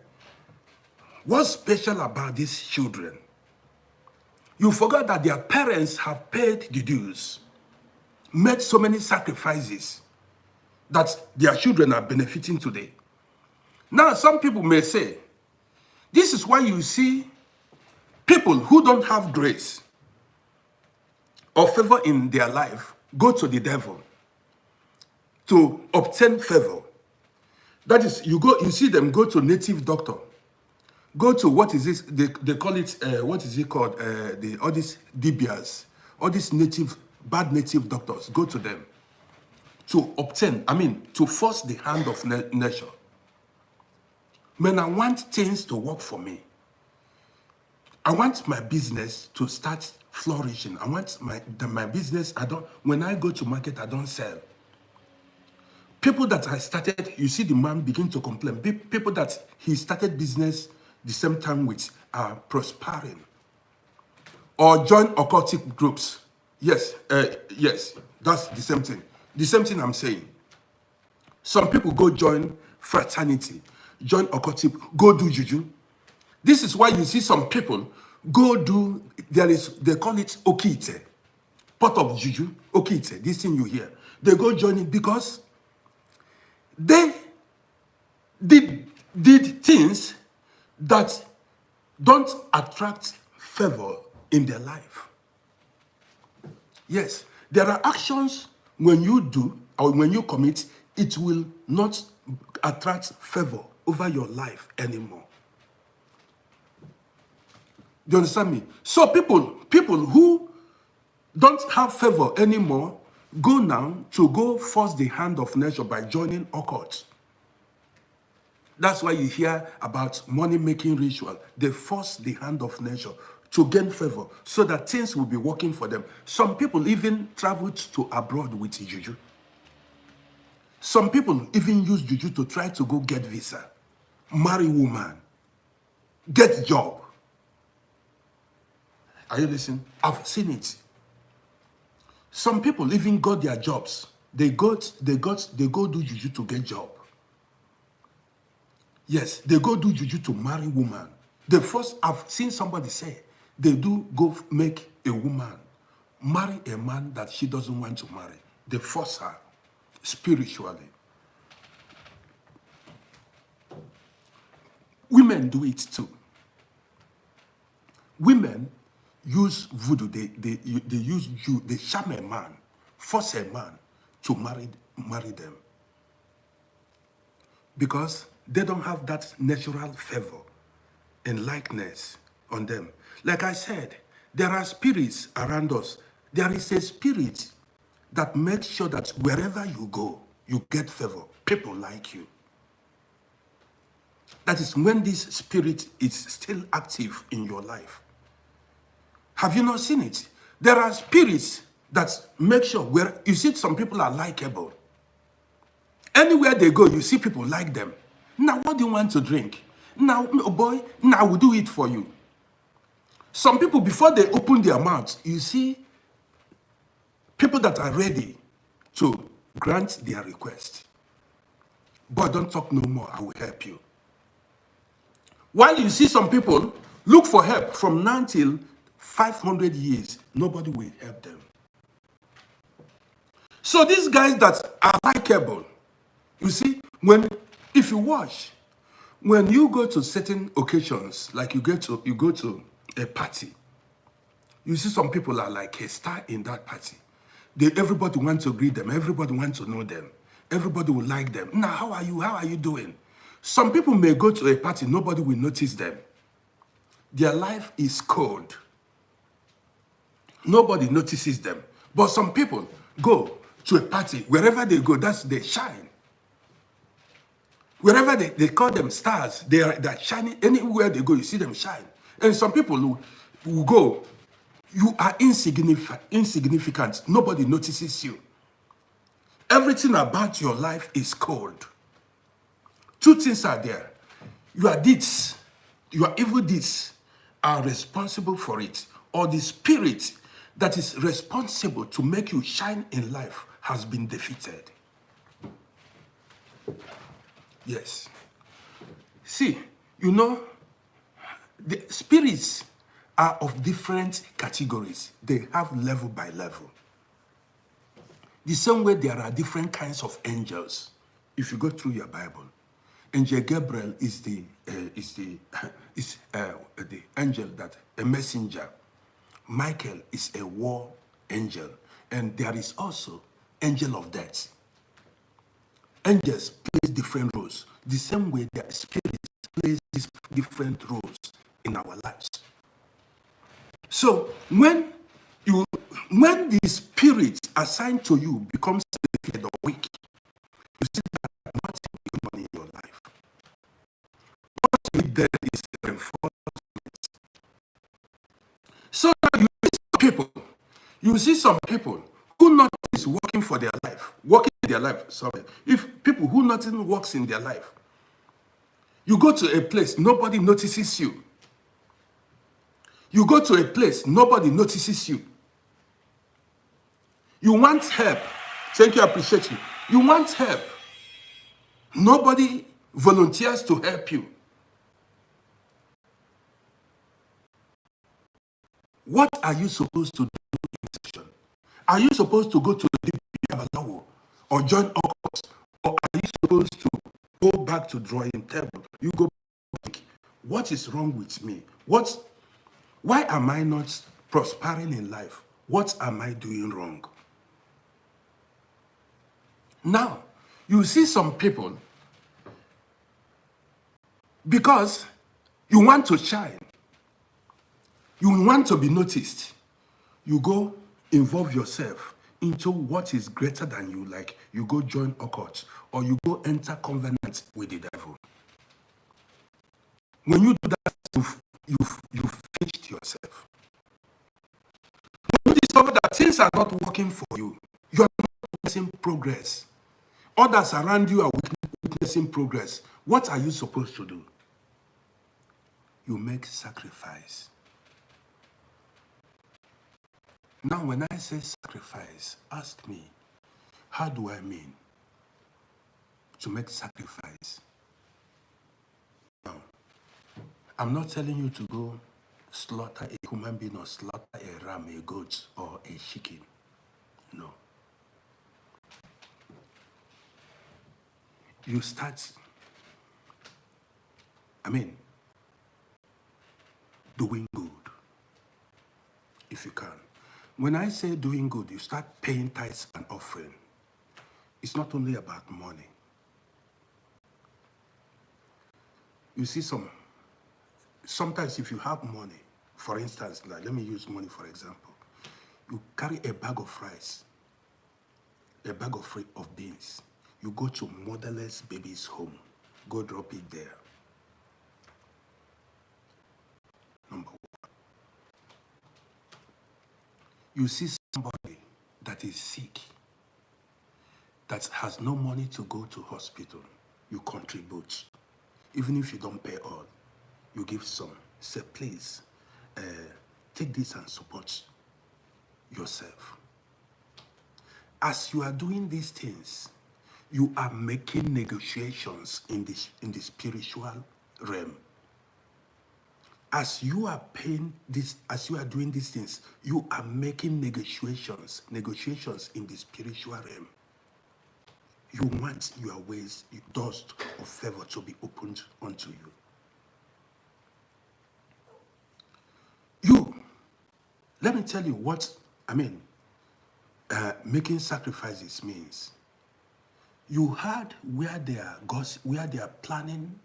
Speaker 1: what's special about these children? You forgot that their parents have paid the dues, made so many sacrifices that their children are benefiting today. Now, some people may say, this is why you see people who don't have grace or favor in their life go to the devil to obtain favor. That is, you see them go to native doctor, go to what is this? They call it what is it called? All these DBS, all these bad native doctors. Go to them to obtain. To force the hand of nature. Man, I want things to work for me. I want my business to start flourishing. I want my business. When I go to market, I don't sell. People that I started, you see the man begin to complain. People that he started business the same time with are prospering. Or join occultic groups. Yes, that's the same thing. The same thing I'm saying. Some people go join fraternity, join occultic, go do juju. This is why you see some people go do, they call it okite, pot of juju, okite, this thing you hear. They go join it because they did things that don't attract favor in their life. Yes, there are actions when you do or when you commit, it will not attract favor over your life anymore. Do you understand me? So people who don't have favor anymore go now to force the hand of nature by joining occult. That's why you hear about money-making ritual. They force the hand of nature to gain favor so that things will be working for them. Some people even traveled to abroad with juju. Some people even use juju to try to go get visa, marry woman, get job. Are you listening? I've seen it. Some people even got their jobs. They go do juju to get job. Yes, they go do juju to marry woman. I've seen somebody say, they do go make a woman marry a man that she doesn't want to marry. They force her spiritually. Women do it too. Women use voodoo. They charm a man, force a man to marry them. Because they don't have that natural favor and likeness on them. Like I said, there are spirits around us. There is a spirit that makes sure that wherever you go, you get favor. People like you. That is when this spirit is still active in your life. Have you not seen it? There are spirits that make sure you see some people are likable. Anywhere they go, you see people like them. Now, what do you want to drink? Now, boy, now we'll do it for you. Some people, before they open their mouths, you see people that are ready to grant their request. But don't talk no more, I will help you. While you see some people look for help from now till 500 years, nobody will help them. So these guys that are likable, you see, if you watch, when you go to certain occasions, like you go to a party, you see some people are like a star in that party. Everybody wants to greet them. Everybody wants to know them. Everybody will like them. Now, how are you? How are you doing? Some people may go to a party, nobody will notice them. Their life is cold. Nobody notices them. But some people go to a party, wherever they go, they shine. Wherever they call them stars, they're shining. Anywhere they go, you see them shine. And some people who go, you are insignificant. Nobody notices you. Everything about your life is cold. Two things are there. Your deeds, your evil deeds are responsible for it. Or the spirit that is responsible to make you shine in life has been defeated. Yes. See, the spirits are of different categories. They have level by level. The same way there are different kinds of angels. If you go through your Bible, Angel Gabriel is the angel that a messenger. Michael is a war angel, and there is also angel of death. Angels play different roles. The same way their spirits plays these different roles in our lives. So when the spirit assigned to you becomes defeated or weak, you see that nothing is going on in your life. What you need then is reinforcement. So that you see some people who nothing is working for their life, working in their life. Sorry. If people who nothing works in their life, you go to a place, nobody notices you. You go to a place, nobody notices you. You want help. Thank you, I appreciate you. You want help. Nobody volunteers to help you. What are you supposed to do in session? Are you supposed to go to the Babalawo or join occult? Or are you supposed to go back to drawing table? You go back. What is wrong with me? Why am I not prospering in life? What am I doing wrong? Now, you see some people, because you want to shine, you want to be noticed, you go involve yourself into what is greater than you, like you go join occult or you go enter covenant with the devil. When you do that, you've finished yourself. You discover that things are not working for you. You are not witnessing progress. Others around you are witnessing progress. What are you supposed to do? You make sacrifice. Now, when I say sacrifice, ask me, how do I mean to make sacrifice? Now, I'm not telling you to go slaughter a human being or slaughter a ram, a goat, or a chicken. No. You start, doing good, if you can. When I say doing good, you start paying tithes and offering. It's not only about money. You see sometimes if you have money, for instance, like let me use money for example, you carry a bag of rice, a bag of beans, you go to motherless baby's home, go drop it there. Number one. You see somebody that is sick, that has no money to go to hospital, you contribute. Even if you don't pay all, you give some. Say, please, take this and support yourself. As you are doing these things, you are making negotiations in the spiritual realm. As you are paying this, as you are doing these things, you are making negotiations in the spiritual realm. You want your ways, doors of favor to be opened unto you. Let me tell you what, making sacrifices means. You heard where they are planning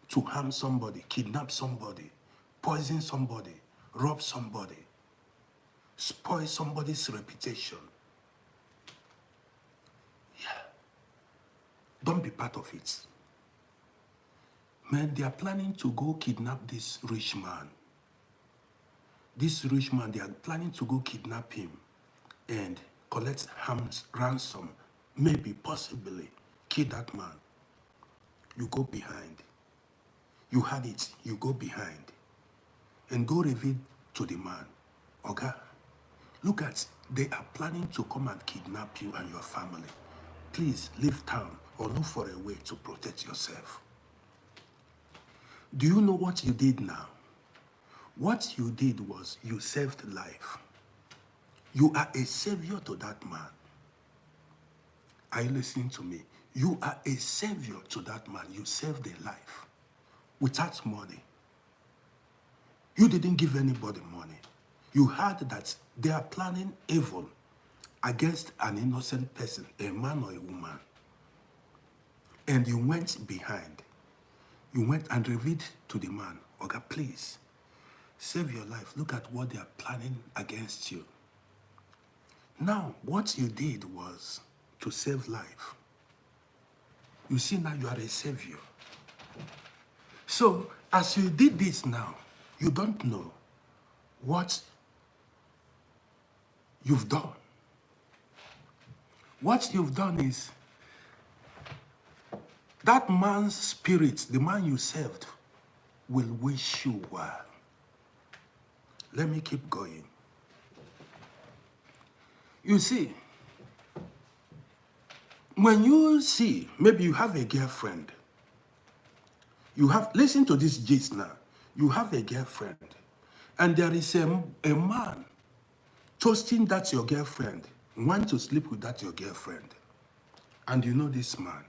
Speaker 1: to harm somebody, kidnap somebody, poison somebody, rob somebody, spoil somebody's reputation. Yeah. Don't be part of it. Man, they are planning to go kidnap this rich man. This rich man, they are planning to go kidnap him and collect ransom, maybe, possibly, kill that man. You go behind. You had it, you go behind. And go reveal to the man, Oga, look at, they are planning to come and kidnap you and your family. Please leave town or look for a way to protect yourself. Do you know what you did now? What you did was you saved life. You are a savior to that man. Are you listening to me? You are a savior to that man. You saved a life without money. You didn't give anybody money. You heard that they are planning evil against an innocent person, a man or a woman. And you went behind. You went and revealed to the man, Oga, please, save your life. Look at what they are planning against you. Now, what you did was to save life. You see, now you are a savior. So, as you did this now, you don't know what you've done. What you've done is that man's spirit, the man you saved, will wish you well. Let me keep going. You see, when you see, maybe you have a girlfriend, listen to this gist now. You have a girlfriend, and there is a man toasting that your girlfriend, want to sleep with that your girlfriend. And you know this man.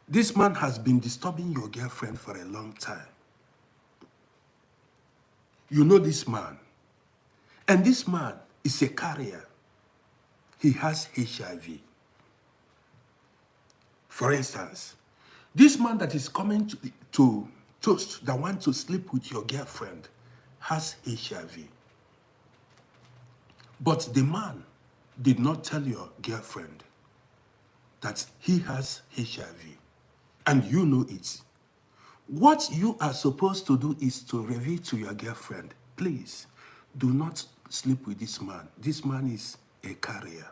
Speaker 1: This man has been disturbing your girlfriend for a long time. You know this man. And this man is a carrier. He has HIV. For instance, this man that is coming to toast, that wants to sleep with your girlfriend, has HIV. But the man did not tell your girlfriend that he has HIV. And you know it. What you are supposed to do is to reveal to your girlfriend, please, do not sleep with this man. This man is a carrier.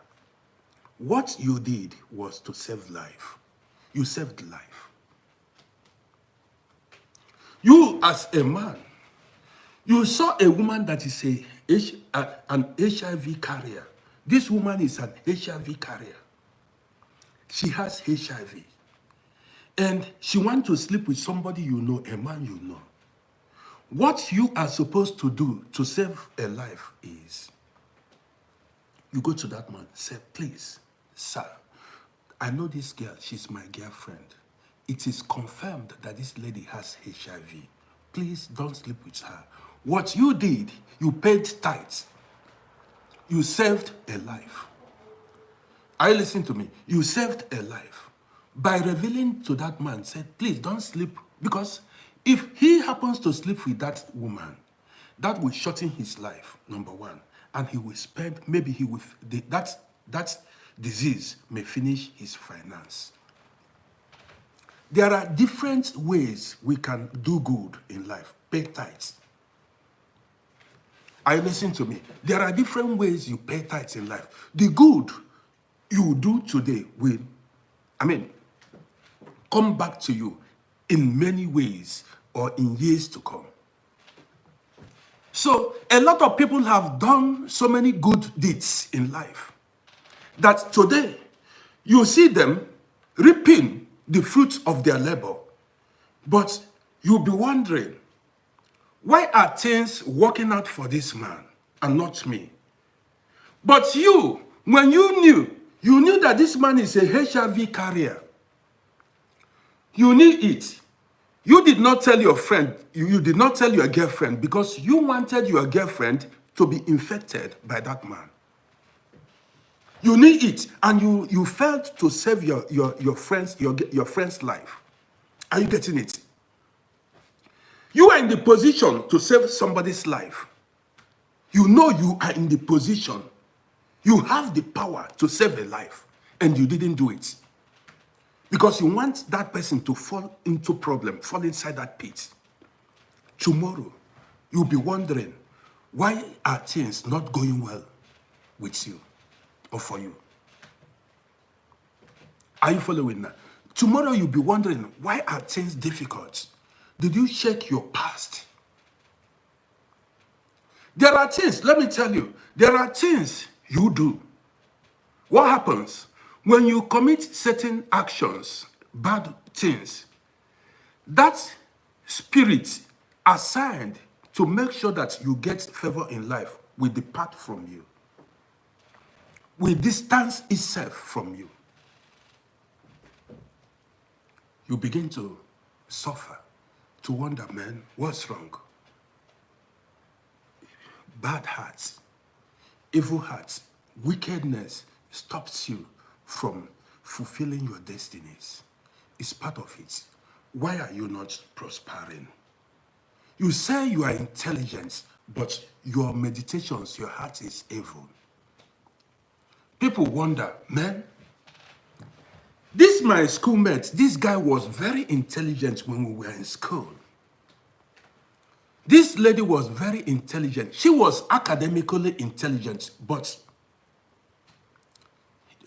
Speaker 1: What you did was to save life. You saved life. You, as a man, you saw a woman that is an HIV carrier. This woman is an HIV carrier. She has HIV. And she wants to sleep with somebody you know, a man you know. What you are supposed to do to save a life is, you go to that man, say, please, sir, I know this girl, she's my girlfriend. It is confirmed that this lady has HIV. Please don't sleep with her. What you did, you paid tithes. You saved a life. Are you listening to me? You saved a life. By revealing to that man, said, please don't sleep. Because if he happens to sleep with that woman, that will shorten his life, number one. And he will spend, maybe he will, that disease may finish his finance. There are different ways we can do good in life. Pay tithes. Are you listening to me? There are different ways you pay tithes in life. The good you do today will, come back to you in many ways or in years to come. So a lot of people have done so many good deeds in life that today you see them reaping the fruits of their labor. But you'll be wondering, why are things working out for this man and not me? But you, when you knew that this man is a HIV carrier. You knew it. You did not tell your friend, you did not tell your girlfriend because you wanted your girlfriend to be infected by that man. You knew it, and you felt to save your friend's life. Are you getting it? You are in the position to save somebody's life. You know you are in the position. You have the power to save a life, and you didn't do it. Because you want that person to fall into problem, fall inside that pit. Tomorrow, you'll be wondering, why are things not going well with you or for you? Are you following now? Tomorrow, you'll be wondering, why are things difficult? Did you check your past? There are things, let me tell you, there are things you do. What happens when you commit certain actions, bad things? That spirit assigned to make sure that you get favor in life will depart from you, will distance itself from you. You begin to suffer, to wonder, man, what's wrong? Bad hearts, evil hearts, wickedness stops you from fulfilling your destinies. It's part of it. Why are you not prospering? You say you are intelligent, but your meditations, your heart is evil. People wonder, man, this my schoolmate, this guy was very intelligent when we were in school. This lady was very intelligent. She was academically intelligent, but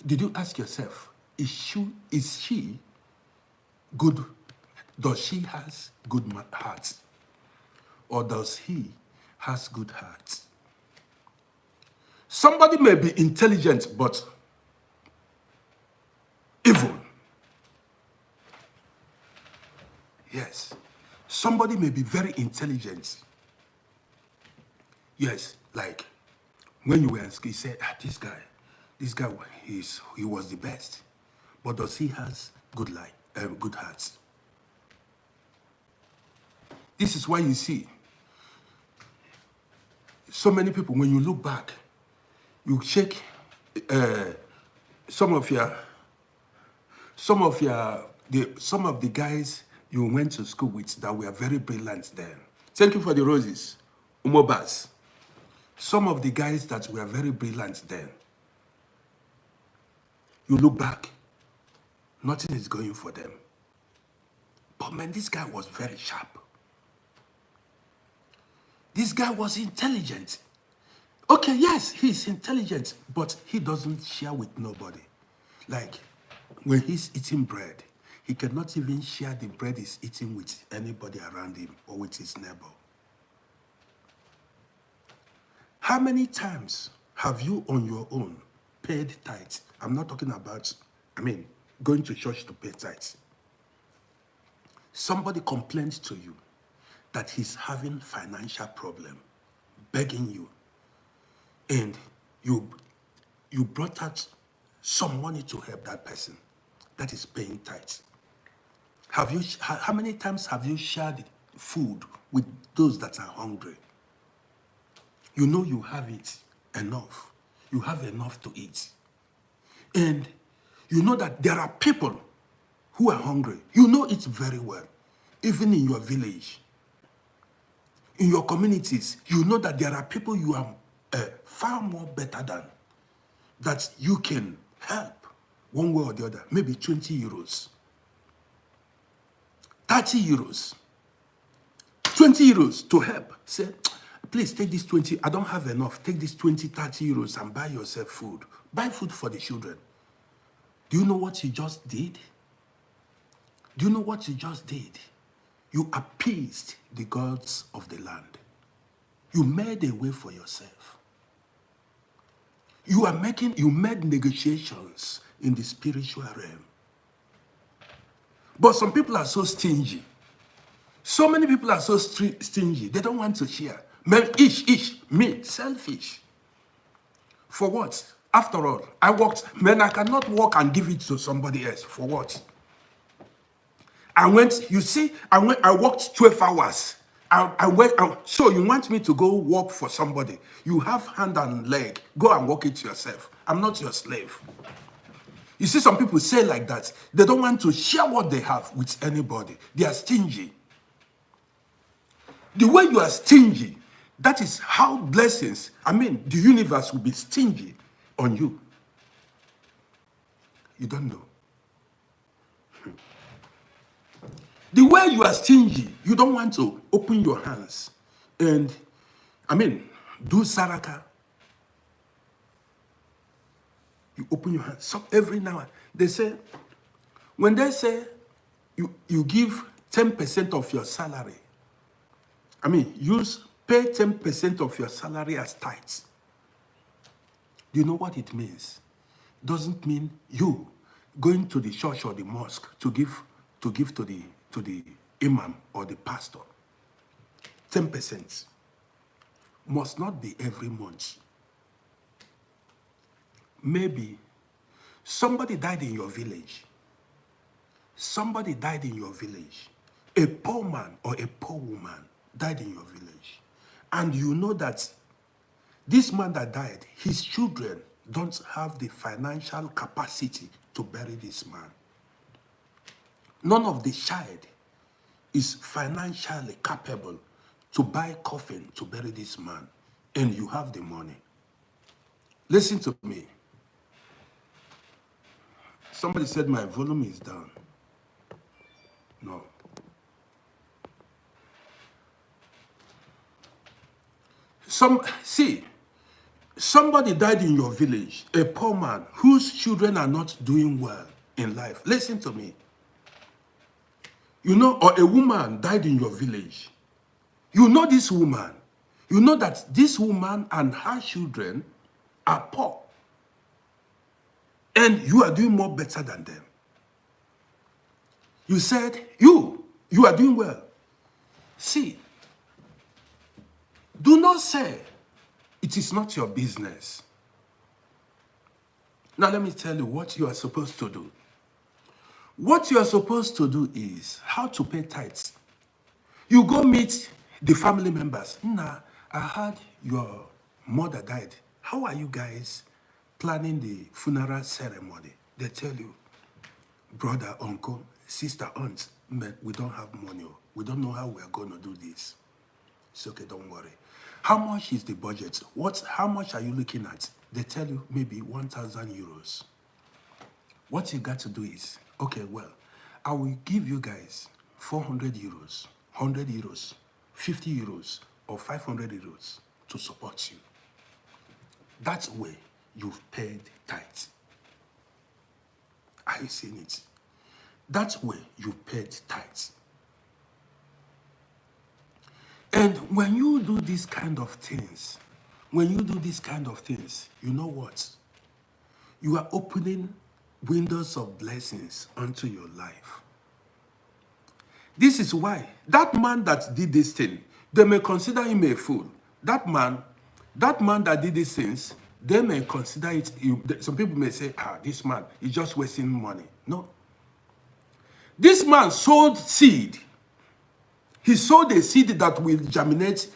Speaker 1: did you ask yourself, is she good? Does she has good heart? Or does he has good heart? Somebody may be intelligent, but evil. Yes. Somebody may be very intelligent. Yes, like when you were in school, you said, this guy, he was the best. But does he has good hearts? This is why you see so many people, when you look back, you check some of the guys you went to school with that were very brilliant then. Thank you for the roses, Umobas. Some of the guys that were very brilliant then, you look back, nothing is going for them. But man, this guy was very sharp. This guy was intelligent. Okay, yes, he's intelligent, but he doesn't share with nobody. Like, when he's eating bread, he cannot even share the bread he's eating with anybody around him or with his neighbor. How many times have you on your own paid tithes? I'm not talking about, going to church to pay tithes. Somebody complains to you that he's having financial problem, begging you, and you brought out some money to help that person that is paying tithes. How many times have you shared food with those that are hungry? You know you have it enough. You have enough to eat. And you know that there are people who are hungry. You know it very well. Even in your village, in your communities, you know that there are people you are far more better than, that you can help one way or the other. Maybe 20 euros, 30 euros, 20 euros to help. Say, please take this 20. I don't have enough. Take this 20, 30 euros and buy yourself food. Buy food for the children. Do you know what you just did? Do you know what you just did? You appeased the gods of the land. You made a way for yourself. You made negotiations in the spiritual realm. But some people are so stingy. So many people are so stingy. They don't want to share. Man, me, selfish. For what? After all, I worked, man, I cannot work and give it to somebody else. For what? I worked 12 hours. So you want me to go work for somebody. You have hand and leg. Go and work it yourself. I'm not your slave. You see, some people say like that. They don't want to share what they have with anybody. They are stingy. The way you are stingy, that is how blessings, the universe will be stingy on you. You don't know. The way you are stingy, you don't want to open your hands and, do saraka. You open your hands. So every now and they say, when they say you give 10% of your salary, pay 10% of your salary as tithes. Do you know what it means? Doesn't mean you going to the church or the mosque to give to the imam or the pastor. 10% must not be every month. Maybe somebody died in your village. Somebody died in your village. A poor man or a poor woman died in your village. And you know that this man that died, his children don't have the financial capacity to bury this man. None of the child is financially capable to buy coffin to bury this man, and you have the money. Listen to me. Somebody said my volume is down. No. Somebody died in your village, a poor man whose children are not doing well in life. Listen to me. Or a woman died in your village. You know this woman. You know that this woman and her children are poor. And you are doing more better than them. You said, you are doing well. See, do not say it is not your business. Now let me tell you what you are supposed to do. What you are supposed to do is how to pay tithes. You go meet the family members. Nah, I heard your mother died. How are you guys planning the funeral ceremony? They tell you, brother, uncle, sister, aunt, man, we don't have money. We don't know how we are going to do this. It's okay, don't worry. How much is the budget? How much are you looking at? They tell you maybe 1,000 euros. What you got to do is, okay, well, I will give you guys 400 euros, 100 euros, 50 euros, or 500 euros to support you. That way, you've paid tithes. Are you seeing it? That way, you've paid tithes. And when you do these kind of things, you know what? You are opening windows of blessings onto your life. This is why that man that did this thing, they may consider him a fool. That man that did these things, they may consider it, some people may say, this man is just wasting money. No. This man sowed seed. He sowed a seed that will germinate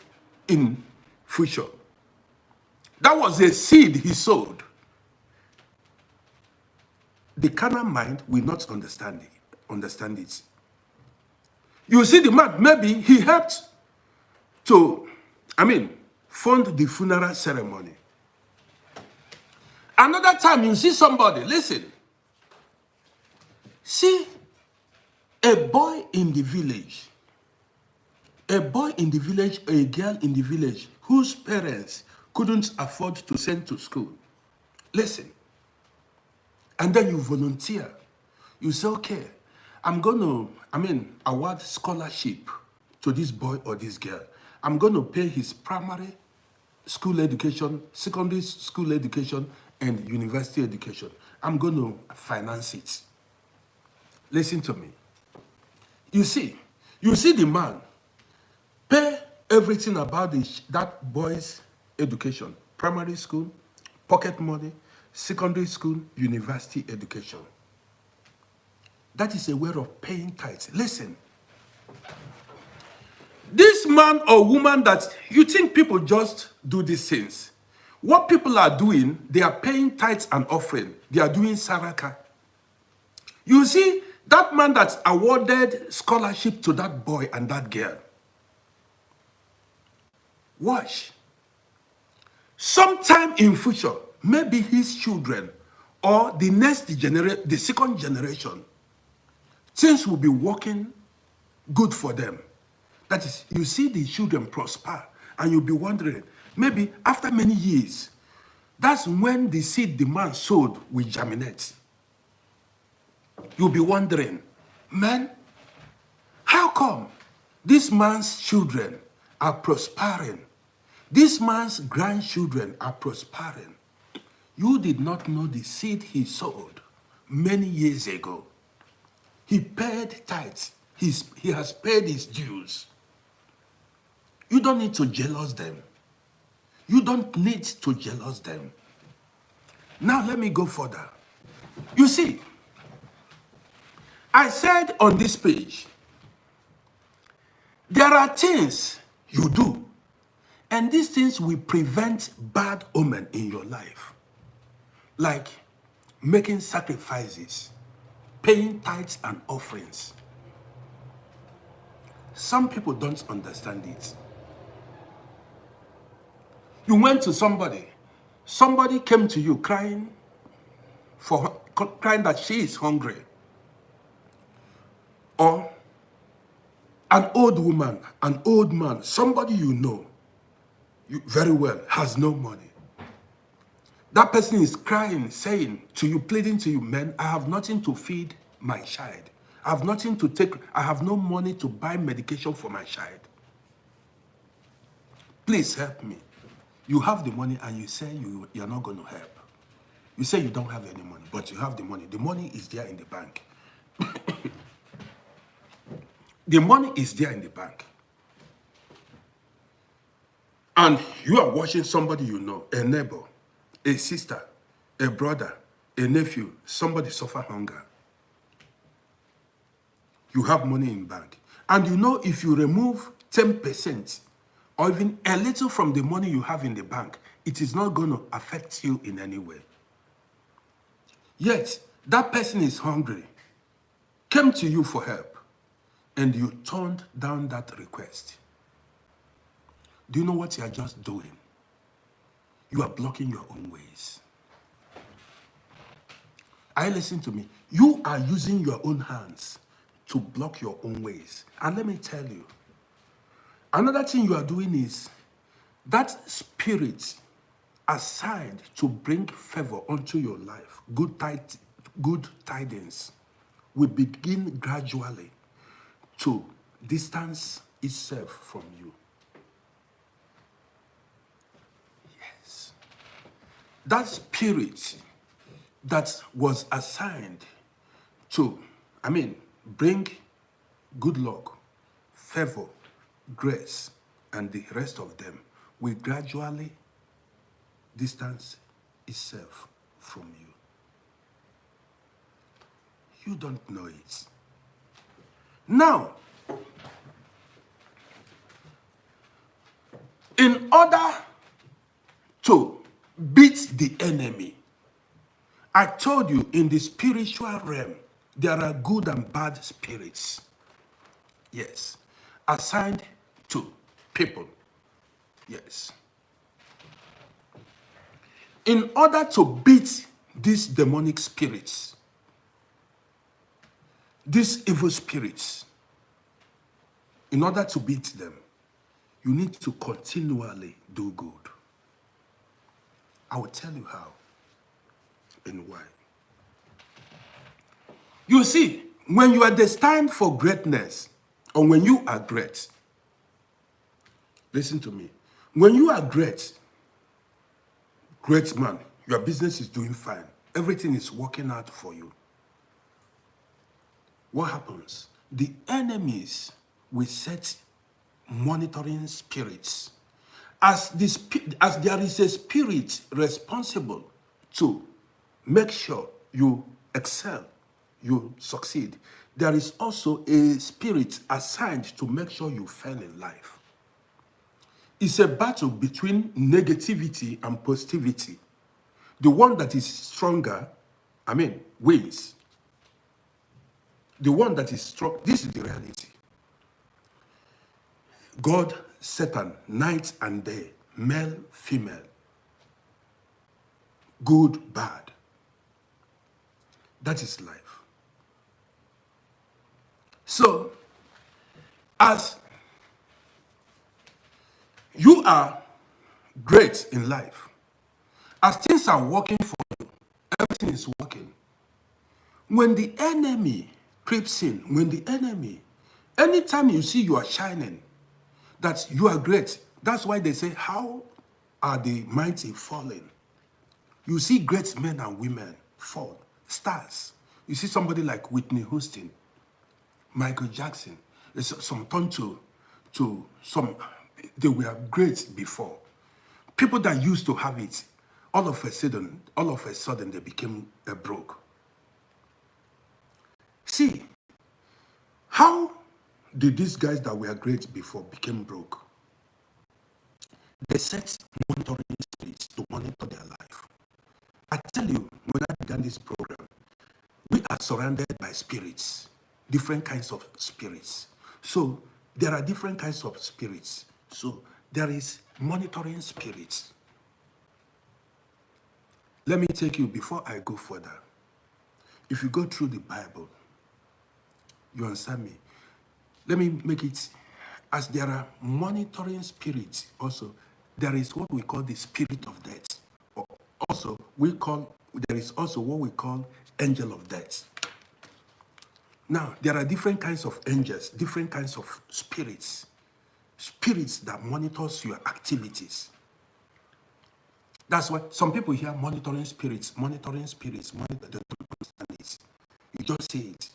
Speaker 1: in future. That was a seed he sowed. The carnal mind will not understand it. You see the man, maybe he helped to, fund the funeral ceremony. Another time you see somebody, listen. See a boy in the village, a girl in the village whose parents couldn't afford to send to school. Listen. And then you volunteer. You say, okay, I'm going to, award scholarship to this boy or this girl. I'm going to pay his primary school education, secondary school education, and university education. I'm going to finance it. Listen to me. You see the man pay everything about that boy's education, primary school, pocket money, secondary school, university education. That is a way of paying tithes. Listen, this man or woman that you think people just do these things, what people are doing, they are paying tithes and offering. They are doing saraka. You see, that man that's awarded scholarship to that boy and that girl, watch. Sometime in future, maybe his children or the next generation, the second generation, things will be working good for them. That is, you see the children prosper, and you'll be wondering, maybe after many years, that's when the seed the man sowed will germinate. You'll be wondering, man, how come this man's children are prospering? This man's grandchildren are prospering. You did not know the seed he sowed many years ago. He paid tithes. He has paid his dues. You don't need to jealous them. You don't need to jealous them. Now let me go further. You see, I said on this page, there are things you do, and these things will prevent bad omen in your life. Like making sacrifices, paying tithes and offerings. Some people don't understand it. You went to somebody came to you crying that she is hungry. Or an old woman, an old man, somebody you know very well has no money. That person is crying, saying to you, pleading to you, man, I have nothing to feed my child. I have nothing to take, I have no money to buy medication for my child. Please help me. You have the money and you say you're not going to help. You say you don't have any money, but you have the money. The money is there in the bank. The money is there in the bank. And you are watching somebody you know, a neighbor, a sister, a brother, a nephew, somebody suffer hunger. You have money in bank. And you know if you remove 10% or even a little from the money you have in the bank, it is not going to affect you in any way. Yet, that person is hungry, came to you for help, and you turned down that request. Do you know what you are just doing? You are blocking your own ways. Listen to me. You are using your own hands to block your own ways. And let me tell you, another thing you are doing is that spirit assigned to bring favor onto your life, good tidings, will begin gradually to distance itself from you. Yes. That spirit that was assigned to, bring good luck, favor, grace, and the rest of them will gradually distance itself from you. You don't know it. Now, in order to beat the enemy, I told you in the spiritual realm, there are good and bad spirits. Yes. Assigned to people. Yes. In order to beat these demonic spirits, these evil spirits, in order to beat them, you need to continually do good. I will tell you how and why. You see, when you are destined for greatness, or when you are great, Listen to me. When you are great man, your business is doing fine. Everything is working out for you. What happens? The enemies will set monitoring spirits. As there is a spirit responsible to make sure you excel, you succeed, there is also a spirit assigned to make sure you fail in life. It's a battle between negativity and positivity. The one that is stronger, wins. The one that is strong, this is the reality. God, Satan, night and day, male, female, good, bad. That is life. So, as you are great in life, as things are working for you, everything is working. When the enemy creeps in, anytime you see you are shining, that you are great, that's why they say, how are the mighty falling? You see great men and women fall, stars. You see somebody like Whitney Houston, Michael Jackson. Some turn to some, they were great before. People that used to have it, all of a sudden they became broke. See, how did these guys that were great before became broke? They set monitoring spirits to monitor their life. I tell you, when I began this program, we are surrounded by spirits, different kinds of spirits. So there are different kinds of spirits. So there is monitoring spirits. Let me take you, before I go further. If you go through the Bible, you understand me? Let me make it, as there are monitoring spirits also, there is what we call the spirit of death. Also, there is also what we call angel of death. Now, there are different kinds of angels, different kinds of spirits that monitors your activities. That's why some people hear monitoring spirits, they don't understand it. You just say it,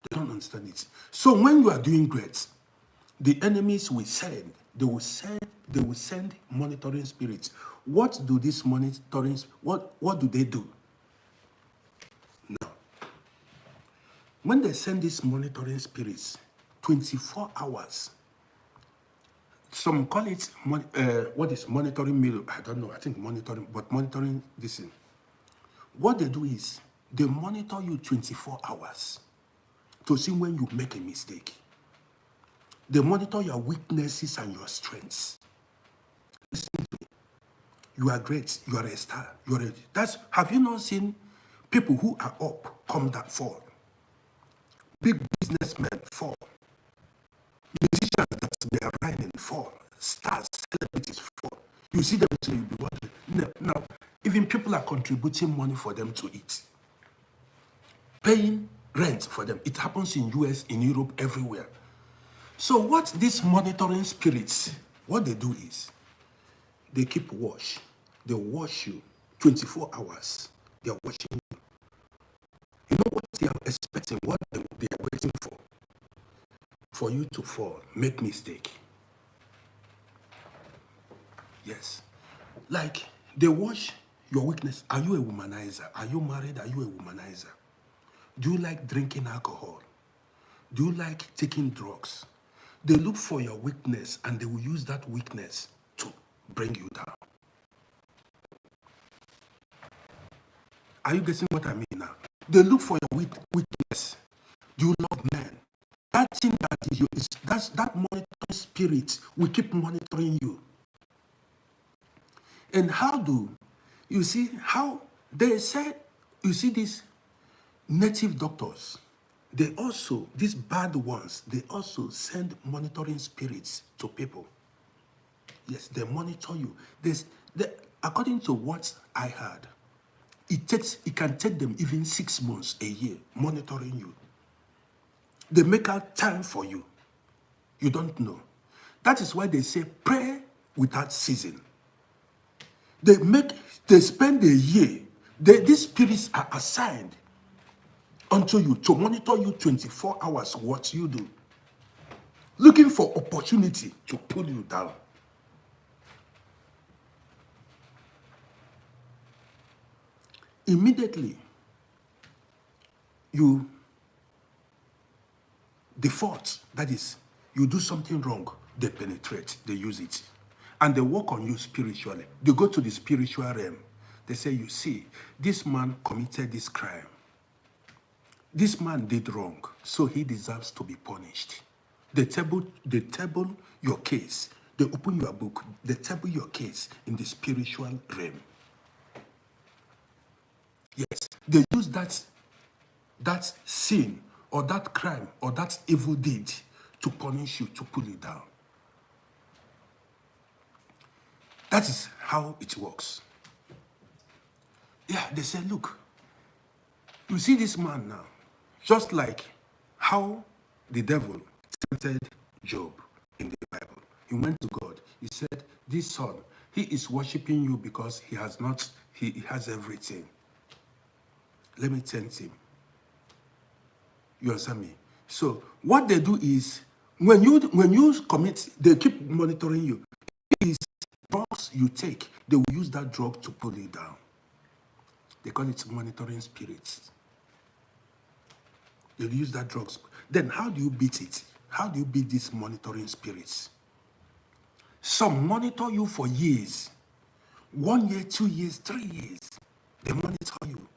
Speaker 1: they don't understand it. So when you are doing great, the enemies will send monitoring spirits. What do these monitoring, what do they do? Now, when they send these monitoring spirits, 24 hours, some call it, what is monitoring mirror? I don't know, I think monitoring this thing. What they do is, they monitor you 24 hours to see when you make a mistake. They monitor your weaknesses and your strengths. Listen to me. You are great, you are a star, have you not seen people who are up come that fall? Big businessmen fall. Musicians that they are rising fall. Stars, celebrities fall. You see them, so you'll be wondering. Now, even people are contributing money for them to eat. Paying rent for them. It happens in US, in Europe, everywhere. So what these monitoring spirits, what they do is, they keep watch. They watch you 24 hours. They are watching you. You know what they are expecting, what they are waiting for? For you to fall, make mistake. Yes. Like, they watch your weakness. Are you a womanizer? Are you married? Are you a womanizer? Do you like drinking alcohol? Do you like taking drugs? They look for your weakness and they will use that weakness to bring you down. Are you getting what I mean now? They look for your weakness. Do you love men? That thing that is you, that monitoring spirit will keep monitoring you. And how do you see how they said, you see these native doctors, these bad ones, they also send monitoring spirits to people. Yes, they monitor you. According to what I heard, it can take them even 6 months, a year, monitoring you. They make out time for you. You don't know. That is why they say pray without ceasing. They spend a year. These spirits are assigned unto you to monitor you 24 hours what you do, looking for opportunity to pull you down. Immediately you default, that is, you do something wrong, they penetrate, they use it, and they work on you spiritually. They go to the spiritual realm. They say, you see, this man committed this crime. This man did wrong, so he deserves to be punished. They table your case. They open your book. They table your case in the spiritual realm. Yes, they use that sin or that crime or that evil deed to punish you, to pull you down. That is how it works. Yeah, they say, look, you see this man now, just like how the devil tempted Job in the Bible. He went to God. He said, this son, he is worshiping you because he has everything. Let me tempt him. You understand me? So what they do is, when you commit, they keep monitoring you. Is drugs you take, they will use that drug to pull you down. They call it monitoring spirits. They use that drugs. Then how do you beat it? How do you beat these monitoring spirits? Some monitor you for years. 1 year, 2 years, 3 years. They monitor you.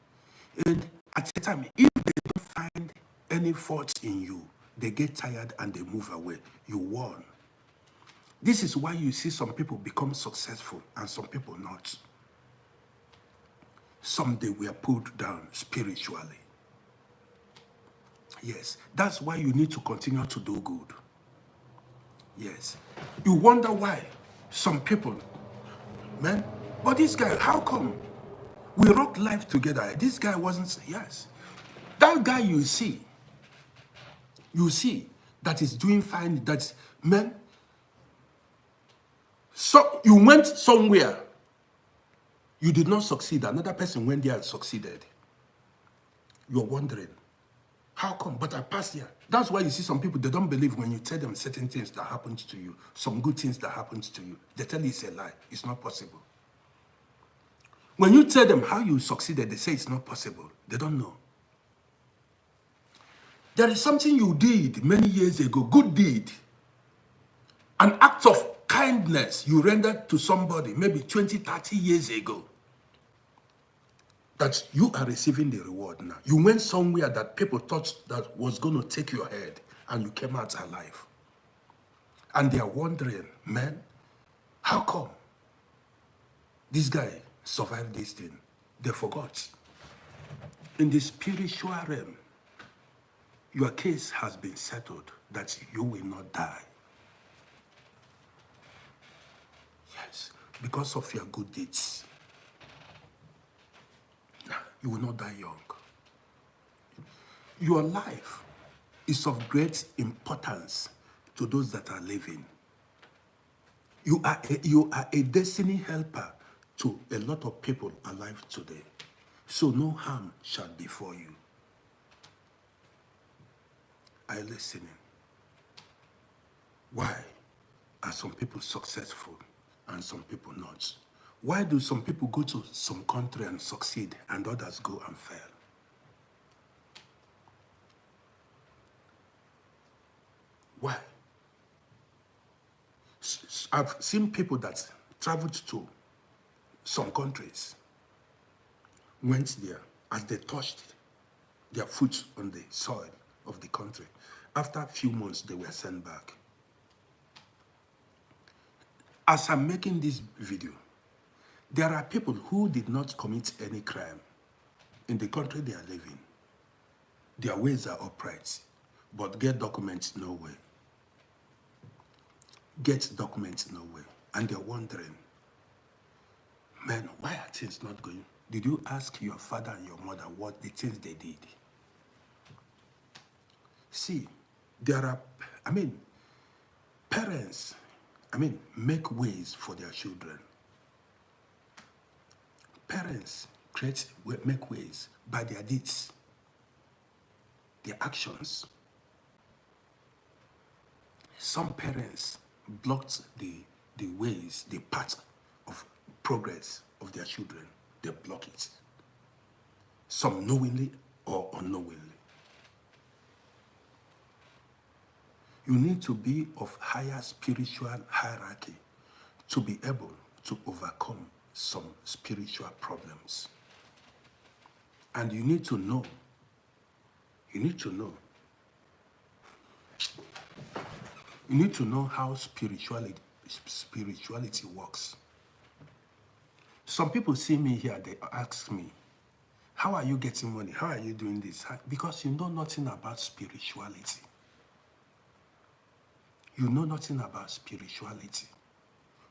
Speaker 1: And at the time, if they don't find any faults in you, they get tired and they move away. You won. This is why you see some people become successful and some people not. Some they were pulled down spiritually. Yes, that's why you need to continue to do good. Yes. You wonder why some people, man, but this guy, how come? We rock life together. This guy wasn't, yes. That guy you see that is doing fine, that's, man, so you went somewhere, you did not succeed. Another person went there and succeeded. You're wondering, how come? But I passed here. That's why you see some people, they don't believe when you tell them certain things that happened to you, some good things that happened to you. They tell you it's a lie. It's not possible. When you tell them how you succeeded, they say it's not possible. They don't know. There is something you did many years ago, good deed, an act of kindness you rendered to somebody maybe 20, 30 years ago, that you are receiving the reward now. You went somewhere that people thought that was going to take your head and you came out alive. And they are wondering, man, how come this guy survived this thing? They forgot. In the spiritual realm, your case has been settled that you will not die. Yes, because of your good deeds. You will not die young. Your life is of great importance to those that are living. You are a destiny helper to a lot of people alive today. So no harm shall befall you. Are you listening? Why are some people successful and some people not? Why do some people go to some country and succeed and others go and fail? Why? I've seen people that traveled to some countries, went there, as they touched their foot on the soil of the country. After a few months, they were sent back. As I'm making this video, there are people who did not commit any crime in the country they are living. Their ways are upright, but get documents no way. Get documents no way. And they're wondering, man, why are things not going? Did you ask your father and your mother what the things they did? See, there are, parents, make ways for their children. Parents make ways by their deeds, their actions. Some parents blocked the ways, the path of progress of their children. They block it. Some knowingly or unknowingly. You need to be of higher spiritual hierarchy to be able to overcome some spiritual problems. And you need to know how spirituality works. Some people see me here, they ask me, how are you getting money? How are you doing this? Because you know nothing about spirituality. You know nothing about spirituality.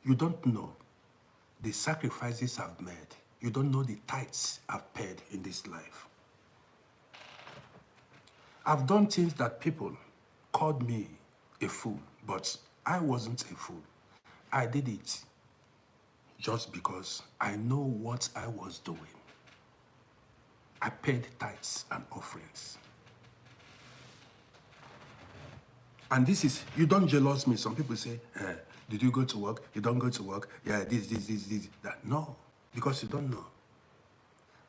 Speaker 1: You don't know the sacrifices I've made. You don't know the tithes I've paid in this life. I've done things that people called me a fool, but I wasn't a fool. I did it just because I know what I was doing. I paid tithes and offerings. And this is, you don't jealous me. Some people say, did you go to work? You don't go to work. Yeah, this, that. No, because you don't know.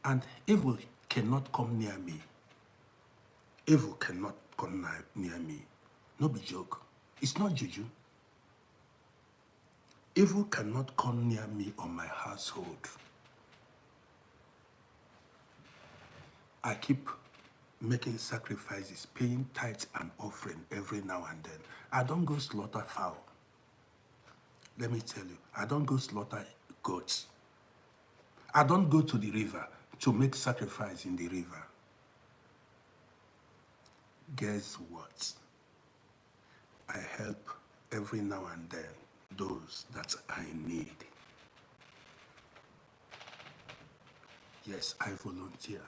Speaker 1: And evil cannot come near me. Evil cannot come near me. No be joke. It's not juju. Evil cannot come near me or my household. I keep making sacrifices, paying tithes and offering every now and then. I don't go slaughter fowl. Let me tell you, I don't go slaughter goats. I don't go to the river to make sacrifice in the river. Guess what? I help every now and then those that I need. Yes, I volunteer.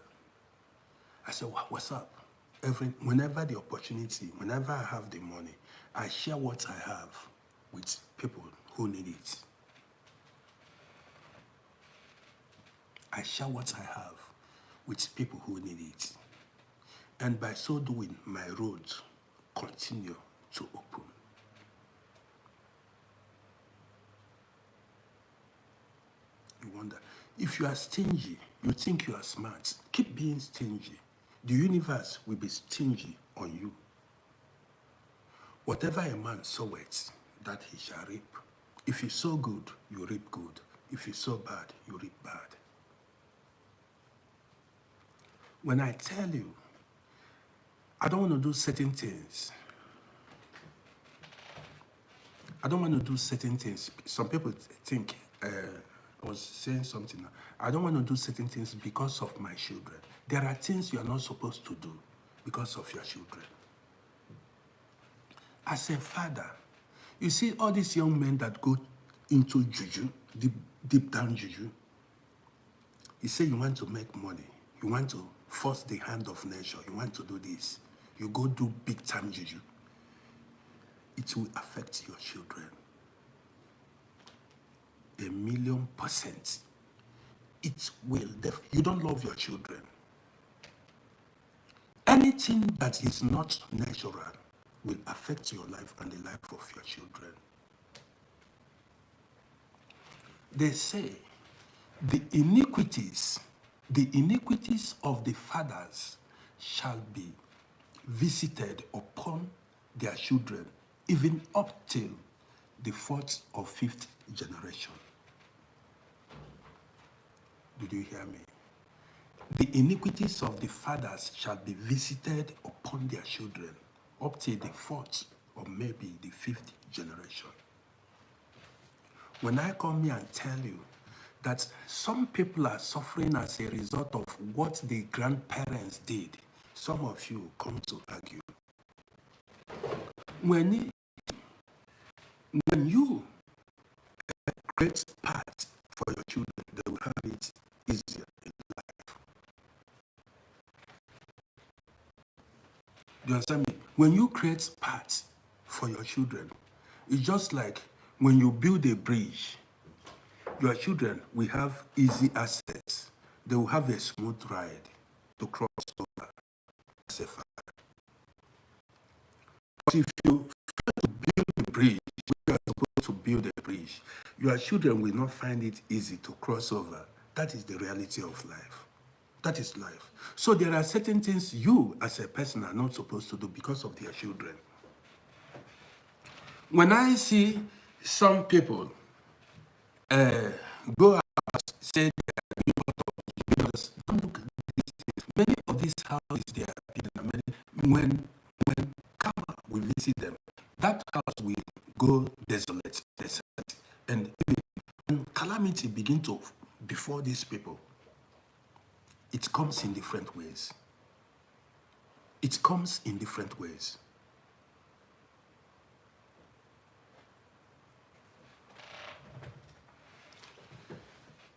Speaker 1: I say, what's up? Whenever the opportunity, whenever I have the money, I share what I have with people who need it. I share what I have with people who need it. And by so doing, my roads continue to open. You wonder, if you are stingy, you think you are smart, keep being stingy. The universe will be stingy on you. Whatever a man soweth, that he shall reap. If you sow good, you reap good. If you sow bad, you reap bad. When I tell you, I don't want to do certain things. I don't want to do certain things. Some people think, I was saying something now. I don't want to do certain things because of my children. There are things you are not supposed to do because of your children. As a father, you see all these young men that go into juju, deep down juju. You say you want to make money. You want to force the hand of nature. You want to do this. You go do big time juju. It will affect your children. 1,000,000%. It will. You don't love your children. Anything that is not natural will affect your life and the life of your children. They say the iniquities of the fathers shall be visited upon their children, even up till the 4th or 5th generation. Did you hear me? The iniquities of the fathers shall be visited upon their children up till the 4th or maybe the 5th generation. When I come here and tell you that some people are suffering as a result of what the grandparents did, some of you come to argue. When you create paths for your children, they will have it easier in life. Do you understand me? When you create paths for your children, it's just like When you build a bridge, your children will have easy access. They will have a smooth ride to cross over safer. But if you build a bridge, you are supposed to build a bridge, your children will not find it easy to cross over. That is the reality of life. That is life. So there are certain things you as a person are not supposed to do because of their children. When I see some people go out, say don't look at many of these houses they are building. When Kama we visit them, that house will go desolate, and when calamity begin to before these people, it comes in different ways. It comes in different ways.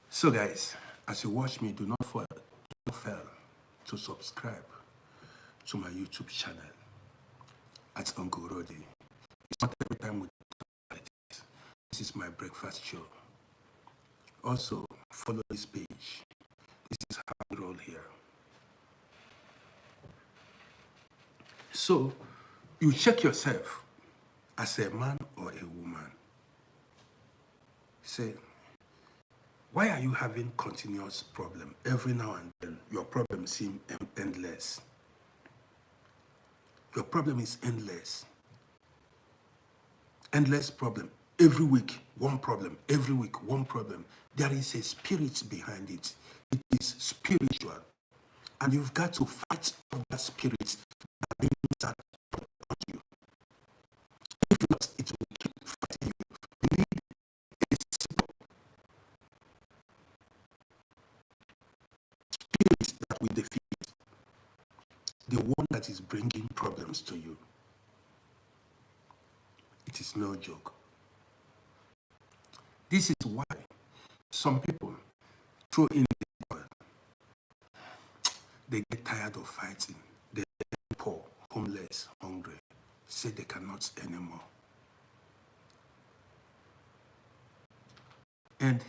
Speaker 1: So guys, as you watch me, do not fail to subscribe to my YouTube channel at Uncle RODDY. It's not every time we talk about it. This is my breakfast show. Also, follow this page. This is how we roll here. So, you check yourself as a man or a woman. Say, why are you having continuous problem? Every now and then, your problem seems endless. Your problem is endless. Endless problem. Every week, one problem. Every week, one problem. There is a spirit behind it. It is spiritual. And you've got to fight off that spirit that brings that on you. If not, it will keep fighting you. You need a spirit that will defeat the one that is bringing problems to you. It is no joke. This is why some people throw in the oil. They get tired of fighting. They get poor, homeless, hungry, say they cannot anymore. And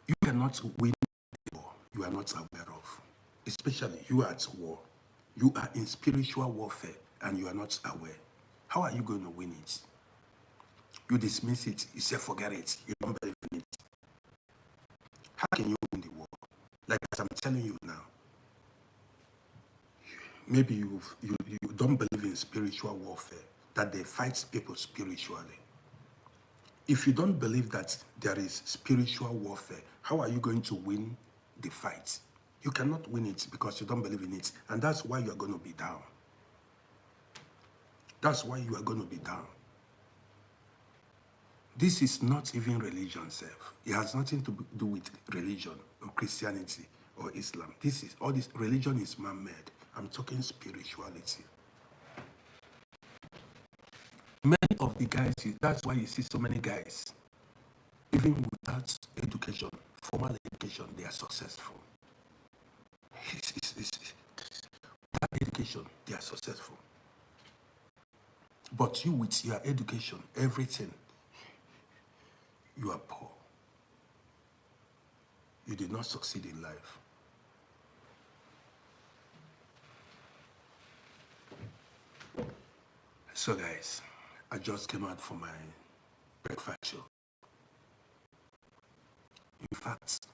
Speaker 1: you cannot win the war you are not aware of. Especially you are at war. You are in spiritual warfare and you are not aware. How are you going to win it? You dismiss it. You say forget it. You don't believe in it. How can you win the war? Like as I'm telling you now, maybe you don't believe in spiritual warfare, that they fight people spiritually. If you don't believe that there is spiritual warfare, how are you going to win the fight? You cannot win it because you don't believe in it. And that's why you are going to be down. That's why you are going to be down. This is not even religion self. It has nothing to do with religion or Christianity or Islam. All this religion is man-made. I'm talking spirituality. Many of the guys, that's why you see so many guys, even without education, formal education, they are successful. Without education, they are successful. But you, with your education, everything, you are poor. You did not succeed in life. So guys, I just came out for my breakfast show. In fact,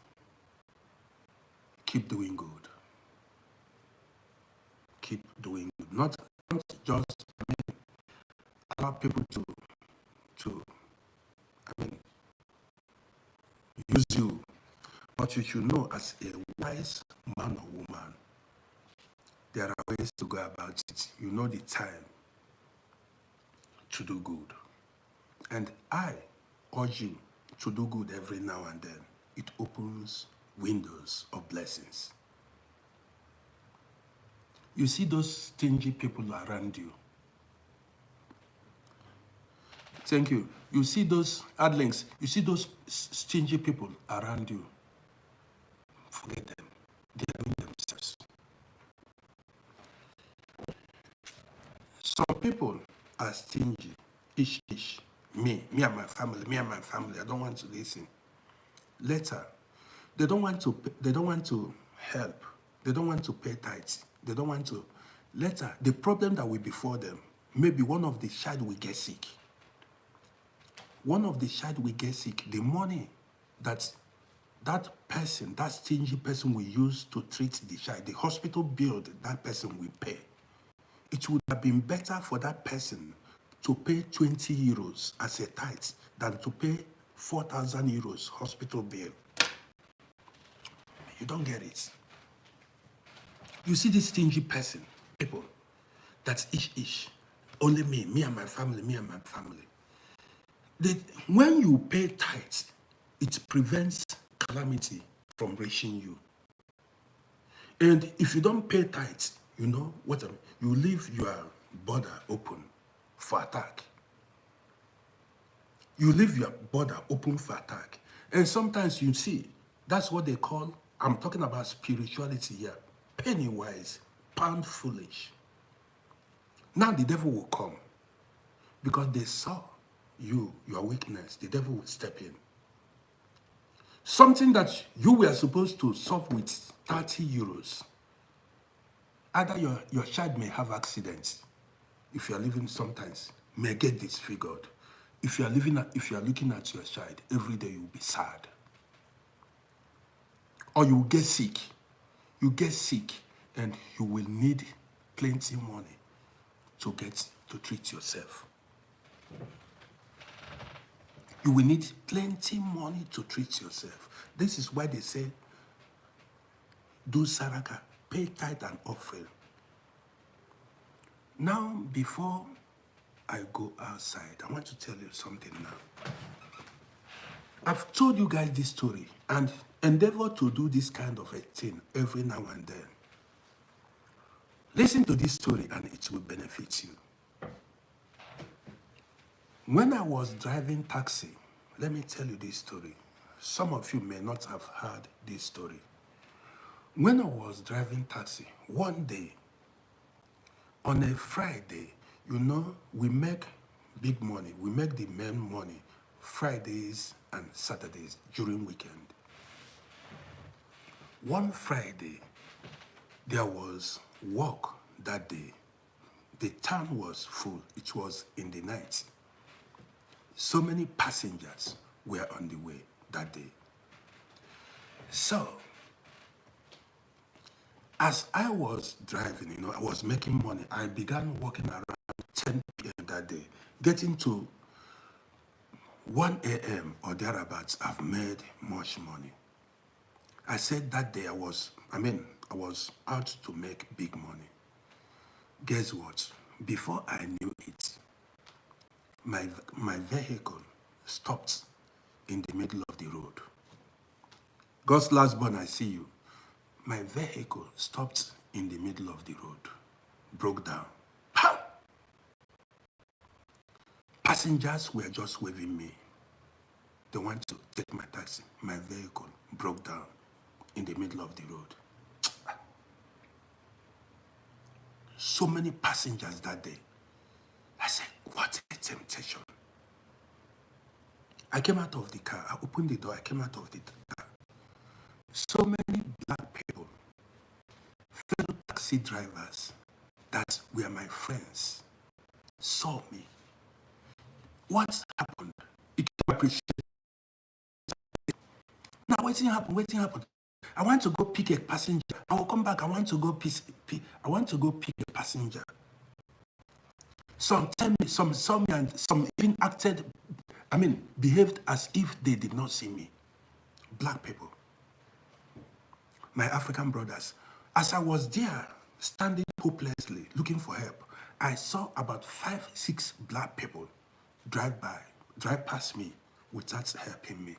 Speaker 1: keep doing good. Keep doing good. Not just allow people to use you. But you should know, as a wise man or woman, there are ways to go about it. You know the time to do good. And I urge you to do good every now and then. It opens windows of blessings. You see those stingy people around you. Thank you. You see those adlings. You see those stingy people around you. Forget them. They are doing themselves. Some people are stingy, ish, Me and my family, me and my family. I don't want to listen. Later, they don't want to. They don't want to help. They don't want to pay tithes. They don't want to. Later, the problem that will before them, maybe one of the child will get sick. One of the child will get sick. The money that person, that stingy person will use to treat the child, the hospital bill that person will pay. It would have been better for that person to pay 20 euros as a tithe than to pay 4,000 euros hospital bill. You don't get it. You see this stingy person, people, that's ish. Only me and my family, me and my family. When you pay tithes, it prevents calamity from reaching you. And if you don't pay tithes, you know what I mean? You leave your border open for attack. You leave your border open for attack. And sometimes you see, that's what they call, I'm talking about spirituality here, penny wise, pound foolish. Now the devil will come because they saw your weakness. The devil will step in. Something that you were supposed to solve with 30 euros. Either your child may have accidents. If you are living sometimes, may get disfigured. If you are looking at your child, every day you'll be sad. Or you will get sick. You get sick and you will need plenty money to treat yourself. You will need plenty money to treat yourself. This is why they say, do saraka, pay tithe and offering. Now, before I go outside, I want to tell you something now. I've told you guys this story and endeavor to do this kind of a thing every now and then. Listen to this story and it will benefit you. When I was driving taxi, let me tell you this story. Some of you may not have heard this story. When I was driving taxi, one day, on a Friday, you know, we make big money. We make the main money Fridays and Saturdays during weekend. One Friday, there was work that day. The town was full. It was in the night. So many passengers were on the way that day. So, as I was driving, you know, I was making money. I began walking around 10 p.m. that day. Getting to 1 a.m. or thereabouts, I've made much money. I said that day I was out to make big money. Guess what? Before I knew it, my vehicle stopped in the middle of the road. God's last born, I see you. My vehicle stopped in the middle of the road, broke down. Pow! Passengers were just waving me. They want to take my taxi. My vehicle broke down in the middle of the road. So many passengers that day. I said, what a temptation. I came out of the car. I opened the door. I came out of the car. So many black people, fellow taxi drivers that were my friends, saw me. What happened? It appreciated. Now, waiting happened. I want to go pick a passenger. I will come back. I want to go pick a passenger. Some tell me, some saw me, and some even behaved as if they did not see me. Black people. My African brothers. As I was there, standing hopelessly, looking for help, I saw about 5, 6 black people drive past me without helping me.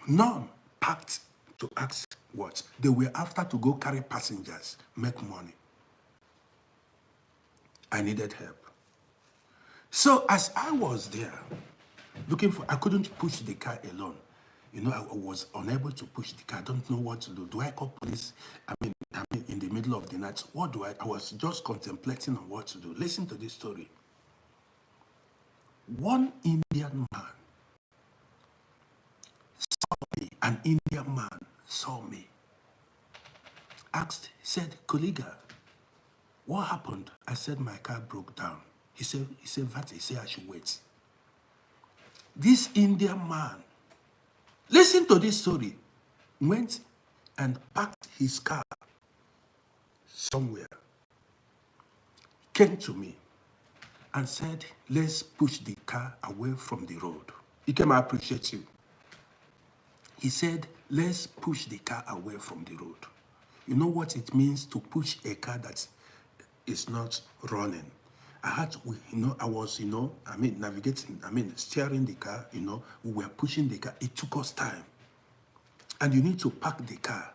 Speaker 1: None packed to ask what. They were after to go carry passengers, make money. I needed help. So as I was there, I couldn't push the car alone. You know, I was unable to push the car. I don't know what to do. Do I call police? In the middle of the night, I was just contemplating on what to do. Listen to this story. One Indian man saw me, an Indian man saw me, asked, said, Kollega, what happened? I said, my car broke down. He said, Vati, he said, I should wait. This Indian man, listen to this story, went and parked his car somewhere, came to me and said, let's push the car away from the road. He came, I appreciate you. He said, let's push the car away from the road. You know what it means to push a car that is not running? I had to, I was, navigating, steering the car, we were pushing the car. It took us time. And you need to park the car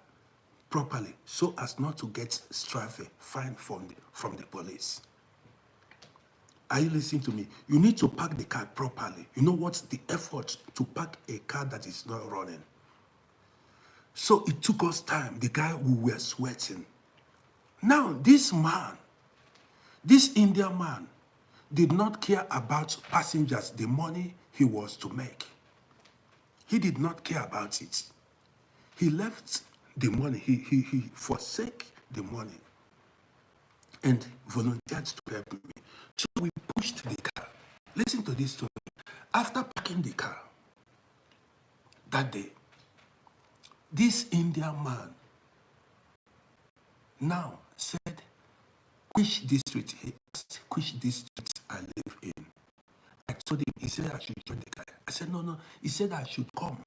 Speaker 1: properly so as not to get fine from the police. Are you listening to me? You need to park the car properly. You know what's the effort to park a car that is not running? So it took us time. The guy, we were sweating. Now, this Indian man, did not care about passengers, the money he was to make. He did not care about it. He left the money, he forsake the money and volunteered to help me. So we pushed the car. Listen to this story. After parking the car that day, this Indian man now said, which district? He asked, which district I live in. I told him, he said I should join the car. I said, no. He said I should come.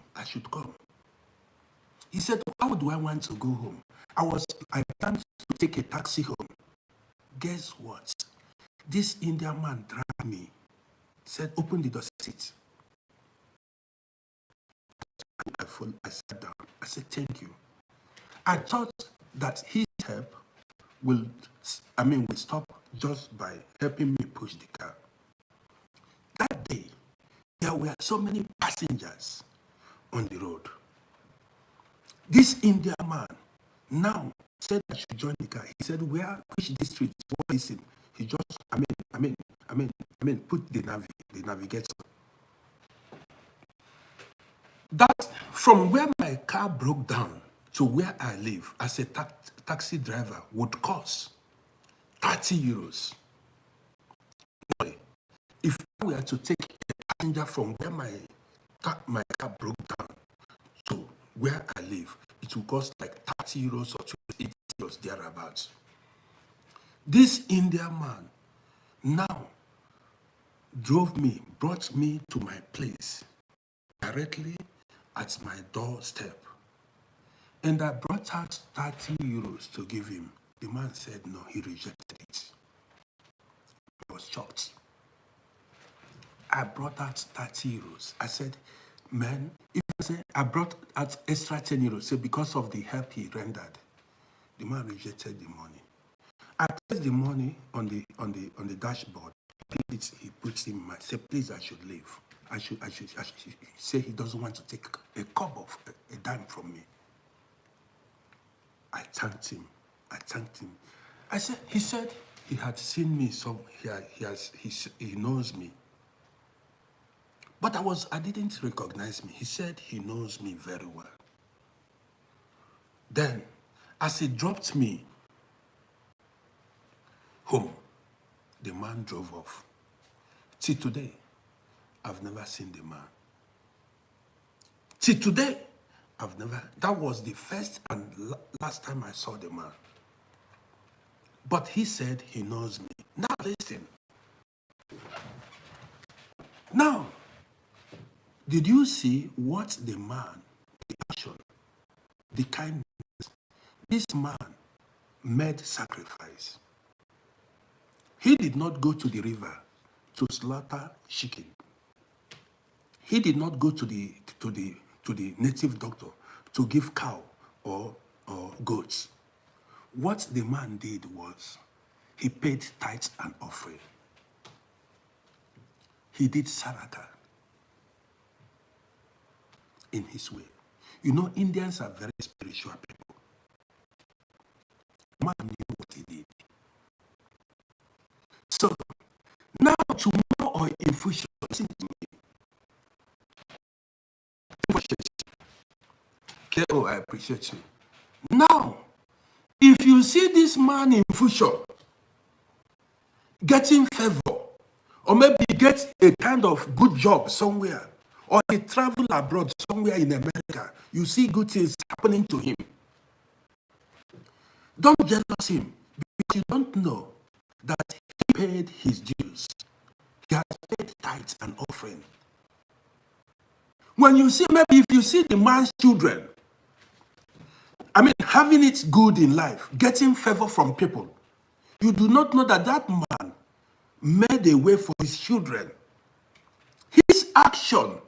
Speaker 1: He said, how do I want to go home? I planned to take a taxi home. Guess what? This Indian man dragged me, said, open the door, sit. I sat down. I said, thank you. I thought that his help will stop just by helping me push the car. That day, there were so many passengers on the road. This Indian man now said I should join the car. He said, which district? What is it? He just, put the navigator. That from where my car broke down to where I live as a taxi driver would cost 30 euros. If I were to take a passenger from where my car broke down to where I live, it will cost like 30 euros or 28 euros thereabouts. This Indian man now brought me to my place directly at my doorstep. And I brought out 30 euros to give him. The man said no, he rejected it. I was shocked. I brought out 30 euros. I said, man, if I say I brought out extra 10 euros, say because of the help he rendered, the man rejected the money. I placed the money on the dashboard. He puts in my say, please, I should leave. I should say he doesn't want to take a cup of a dime from me. I thanked him. He said he had seen me, so he knows me. But I didn't recognize me. He said he knows me very well. Then, as he dropped me home, the man drove off. Till today, I've never seen the man. Till today, that was the first and last time I saw the man. But he said he knows me. Now listen. Now, did you see what the man, the action, the kindness, this man made sacrifice. He did not go to the river to slaughter chicken. He did not go to the native doctor to give cow or goats. What the man did was he paid tithes and offering. He did saraka in his way. You know, Indians are very spiritual people. Man knew what he did. So now tomorrow or for infusion. Listen to me. KO, I appreciate you. Now, if you see this man in future getting favor, or maybe get a kind of good job somewhere, or he travel abroad somewhere in America, you see good things happening to him. Don't jealous him, because you don't know that he paid his dues. He has paid tithes and offering. When you see, maybe if you see the man's children, having it good in life, getting favor from people, you do not know that that man made a way for his children. His action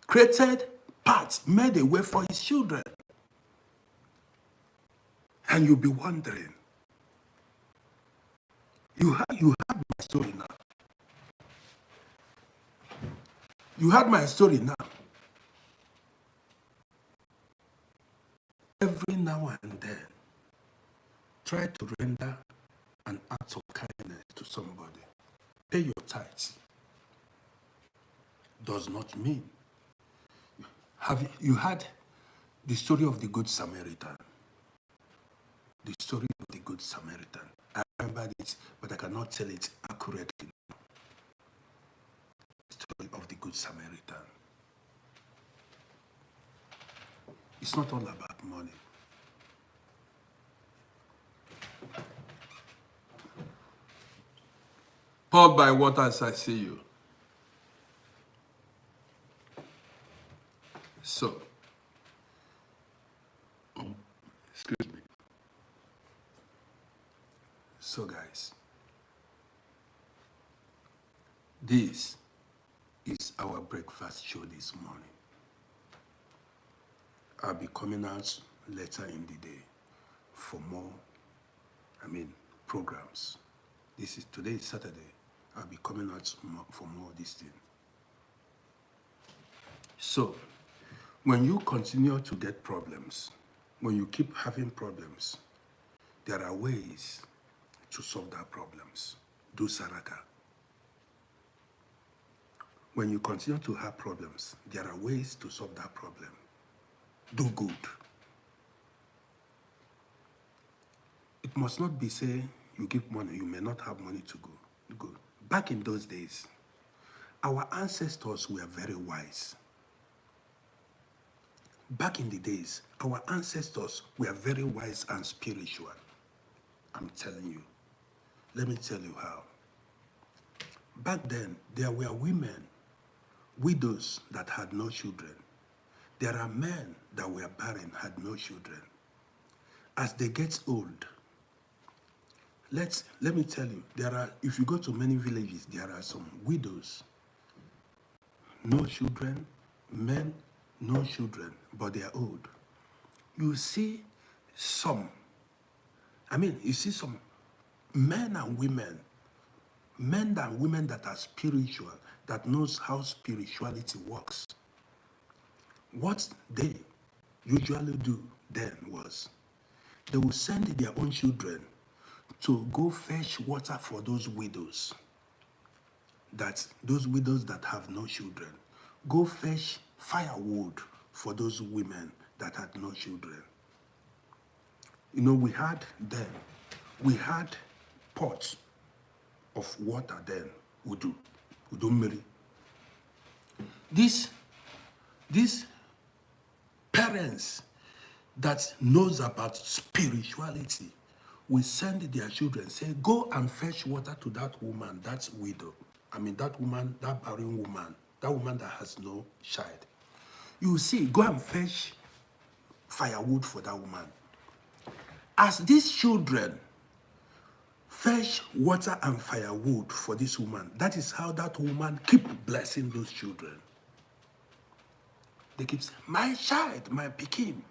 Speaker 1: created paths, made a way for his children. And you'll be wondering, you have my story now. You heard my story now. Every now and then, try to render an act of kindness to somebody. Pay your tithes. Does not mean. Have you heard the story of the Good Samaritan? The story of the Good Samaritan. I remember it, but I cannot tell it accurately. The story of the Good Samaritan. It's not all about money. Paul by waters, I see you. So, excuse me. So guys, this is our breakfast show this morning. I'll be coming out later in the day for more, programs. Today is Saturday. I'll be coming out for more this thing. So, when you continue to get problems, when you keep having problems, there are ways to solve that problems. Do saraka. When you continue to have problems, there are ways to solve that problem. Do good. It must not be say you give money, you may not have money to go. Good. Back in those days, our ancestors were very wise. Back in the days, our ancestors were very wise and spiritual. I'm telling you. Let me tell you how. Back then, there were women, widows that had no children. There are men that were barren, had no children. As they get old, let me tell you, if you go to many villages, there are some widows, no children, men, no children, but they are old. You see some men and women that are spiritual, that knows how spirituality works. What they usually do then was, they will send their own children to go fetch water for those widows that have no children. Go fetch firewood for those women that had no children. We had pots of water then, udummiri. These parents that knows about spirituality will send their children, say, go and fetch water to that woman, that widow. That woman, that barren woman, that woman that has no child. You see, go and fetch firewood for that woman. As these children fetch water and firewood for this woman, that is how that woman keep blessing those children. They keep saying, my child, my pikin.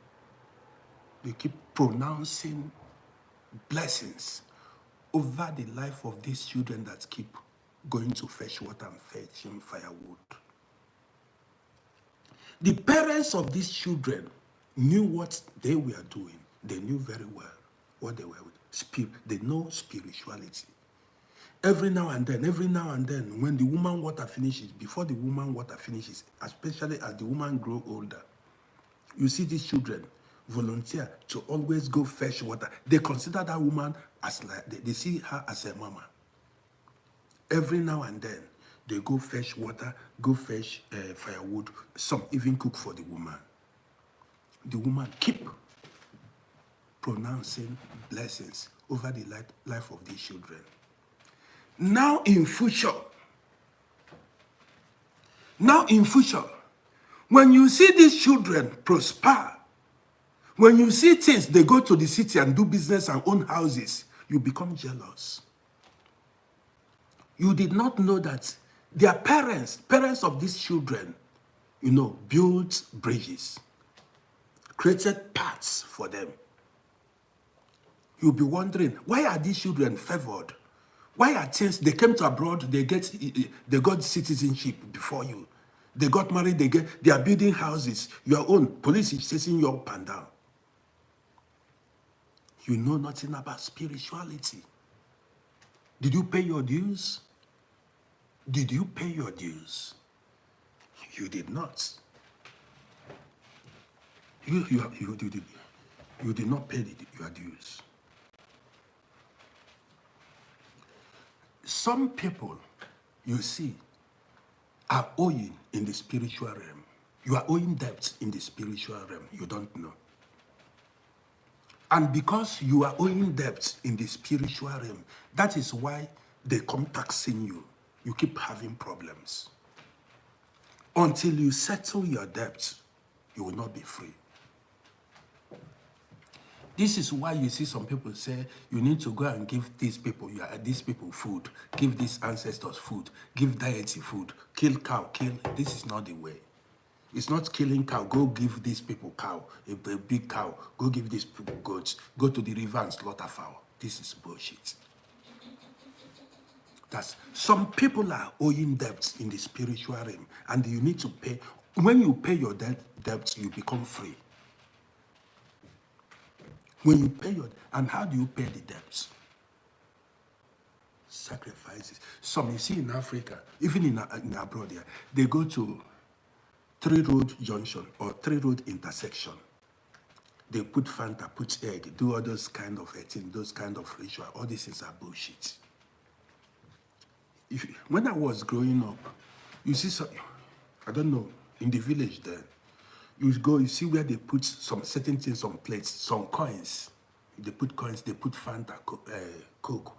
Speaker 1: They keep pronouncing blessings over the life of these children that keep going to fetch water and fetching firewood. The parents of these children knew what they were doing. They knew very well what they were doing. They know spirituality. Every now and then, when the woman water finishes, before the woman water finishes, especially as the woman grow older, you see these children volunteer to always go fetch water. They consider that woman as like, they see her as a mama. Every now and then, they go fetch water, go fetch firewood. Some even cook for the woman. The woman keep pronouncing blessings over the life of these children. Now in future, when you see these children prosper, when you see things, they go to the city and do business and own houses, you become jealous. You did not know that their parents of these children, built bridges, created paths for them. You'll be wondering, why are these children favored? Why are things, they came to abroad, they got citizenship before you. They got married, they are building houses. Your own police is chasing you up and down. You know nothing about spirituality. Did you pay your dues? Did you pay your dues? You did not. You did not pay your dues. Some people, you see, are owing in the spiritual realm. You are owing debts in the spiritual realm. You don't know. And because you are owing debts in the spiritual realm, that is why they come taxing you. You keep having problems. Until you settle your debts, you will not be free. This is why you see some people say, you need to go and give these people food, give these ancestors food, give deity food, kill cow, kill. This is not the way. It's not killing cow. Go give these people cow, a big cow. Go give these people goats. Go to the river and slaughter fowl. This is bullshit. Some people are owing debts in the spiritual realm, and you need to pay. When you pay your debts, you become free. When you pay and how do you pay the debts? Sacrifices. Some you see in Africa, even in abroad here, they go to 3-road junction or 3-road intersection. They put Fanta, put egg, do all those kind of things, those kind of ritual. All these things are bullshit. When I was growing up, you see, I don't know, in the village there, you see where they put some certain things on plates, some coins. They put coins, they put Fanta, Coke,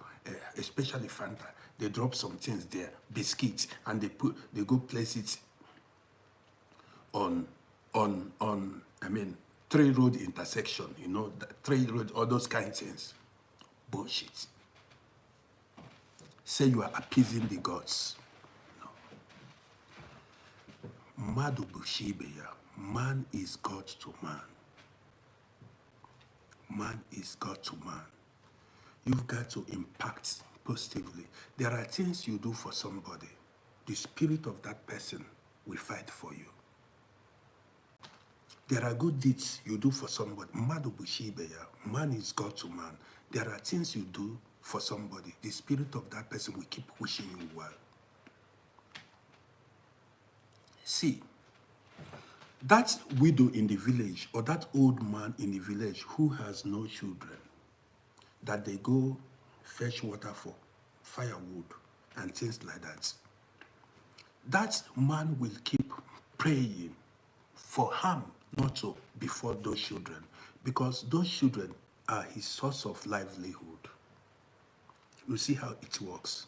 Speaker 1: especially Fanta. They drop some things there, biscuits, and they go place it on 3-road intersection, 3-road, all those kind of things. Bullshit. Say you are appeasing the gods. No. Madu Bushibeya. Man is God to man. Man is God to man. You've got to impact positively. There are things you do for somebody. The spirit of that person will fight for you. There are good deeds you do for somebody. Madu Bushibeya. Man is God to man. There are things you do for somebody. The spirit of that person will keep wishing you well. See, that widow in the village or that old man in the village who has no children, that they go fetch water for, firewood and things like that, that man will keep praying for harm not to before those children, because those children are his source of livelihood. You see how it works.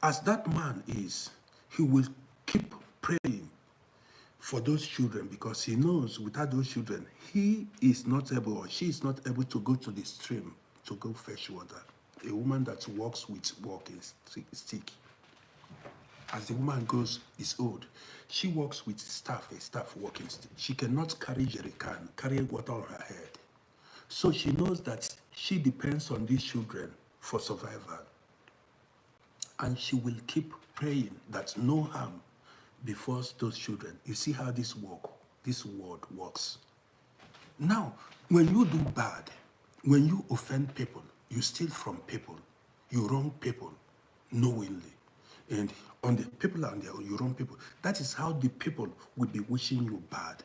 Speaker 1: As that man is, he will keep praying for those children because he knows without those children, he is not able or she is not able to go to the stream to go fetch water. A woman that walks with walking stick. As the woman is old, she walks with a staff walking stick. She cannot carry jerrycan, carry water on her head. So she knows that she depends on these children for survival. And she will keep praying that no harm befalls those children. You see how this word works. Now, when you do bad, when you offend people, you steal from people, you wrong people, knowingly. And on the people and your own people, that is how the people will be wishing you bad.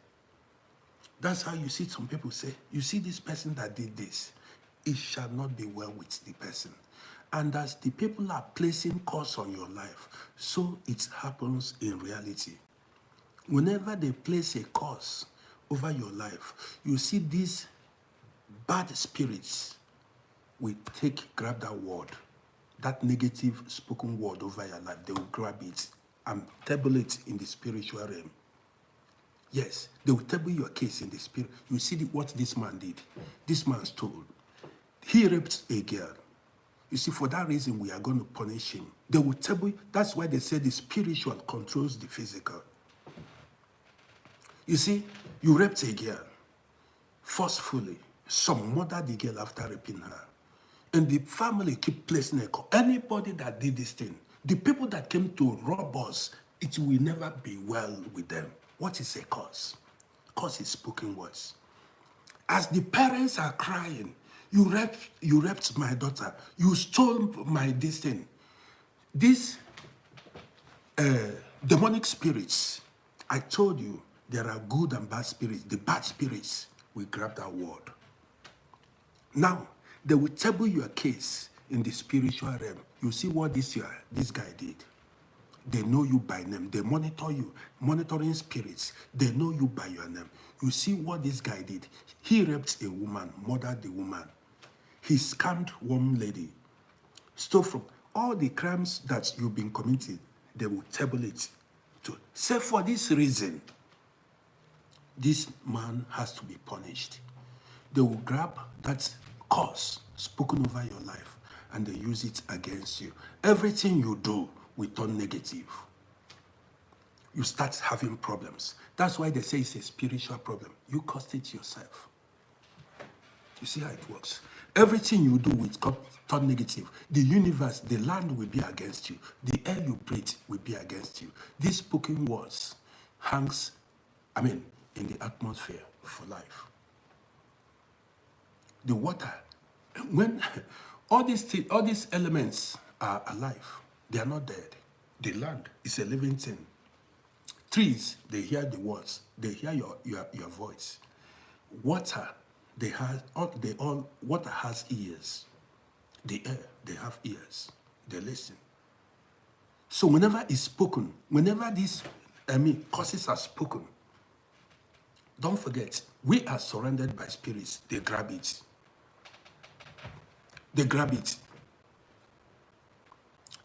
Speaker 1: That's how you see some people say, you see this person that did this, it shall not be well with the person. And as the people are placing curse on your life, so it happens in reality. Whenever they place a curse over your life, you see these bad spirits will grab that word, that negative spoken word over your life. They will grab it and table it in the spiritual realm. Yes, they will table your case in the spirit. You see what this man did. This man stole. He raped a girl. You see, for that reason, we are going to punish him. They will table. That's why they say the spiritual controls the physical. You see, you raped a girl forcefully. Some murdered the girl after raping her. And the family keep placing a call. Anybody that did this thing, the people that came to rob us, it will never be well with them. What is a cause? Cause is spoken words. As the parents are crying, you raped my daughter, you stole my this thing. These demonic spirits, I told you, there are good and bad spirits. The bad spirits will grab that word. Now, they will table your case in the spiritual realm. You see what this guy did. They know you by name. They monitor you. Monitoring spirits. They know you by your name. You see what this guy did. He raped a woman, murdered the woman. He scammed one lady. Stole from all the crimes that you've been committing. They will table it. To say for this reason, this man has to be punished. They will grab that curse spoken over your life and they use it against you. Everything you do will turn negative. You start having problems. That's why they say it's a spiritual problem. You caused it yourself. You see how it works. Everything you do will turn negative. The universe, the land will be against you. The air you breathe will be against you. These spoken words hangs, in the atmosphere for life. The water, when all these elements are alive, they are not dead. The land is a living thing. Trees, they hear the words, they hear your voice. Water, water has ears. The air, they have ears. They listen. So whenever it's spoken, whenever these curses are spoken, don't forget, we are surrounded by spirits. They grab it. They grab it.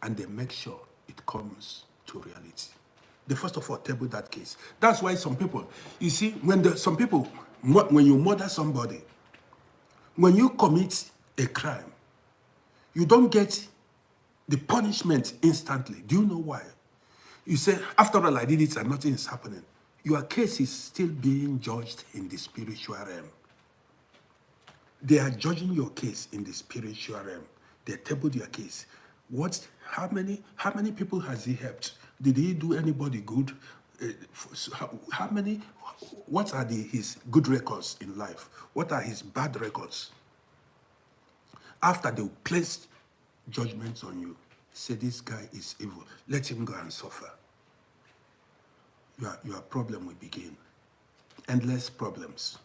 Speaker 1: And they make sure it comes to reality. They first of all table that case. That's why some people, you see, when you murder somebody, when you commit a crime, you don't get the punishment instantly. Do you know why? You say, after all I did it and nothing is happening. Your case is still being judged in the spiritual realm. They are judging your case in the spiritual realm. They tabled your case. How many people has he helped? Did he do anybody good? What are his good records in life? What are his bad records? After they placed judgments on you, say this guy is evil, let him go and suffer. Your problem will begin. Endless problems.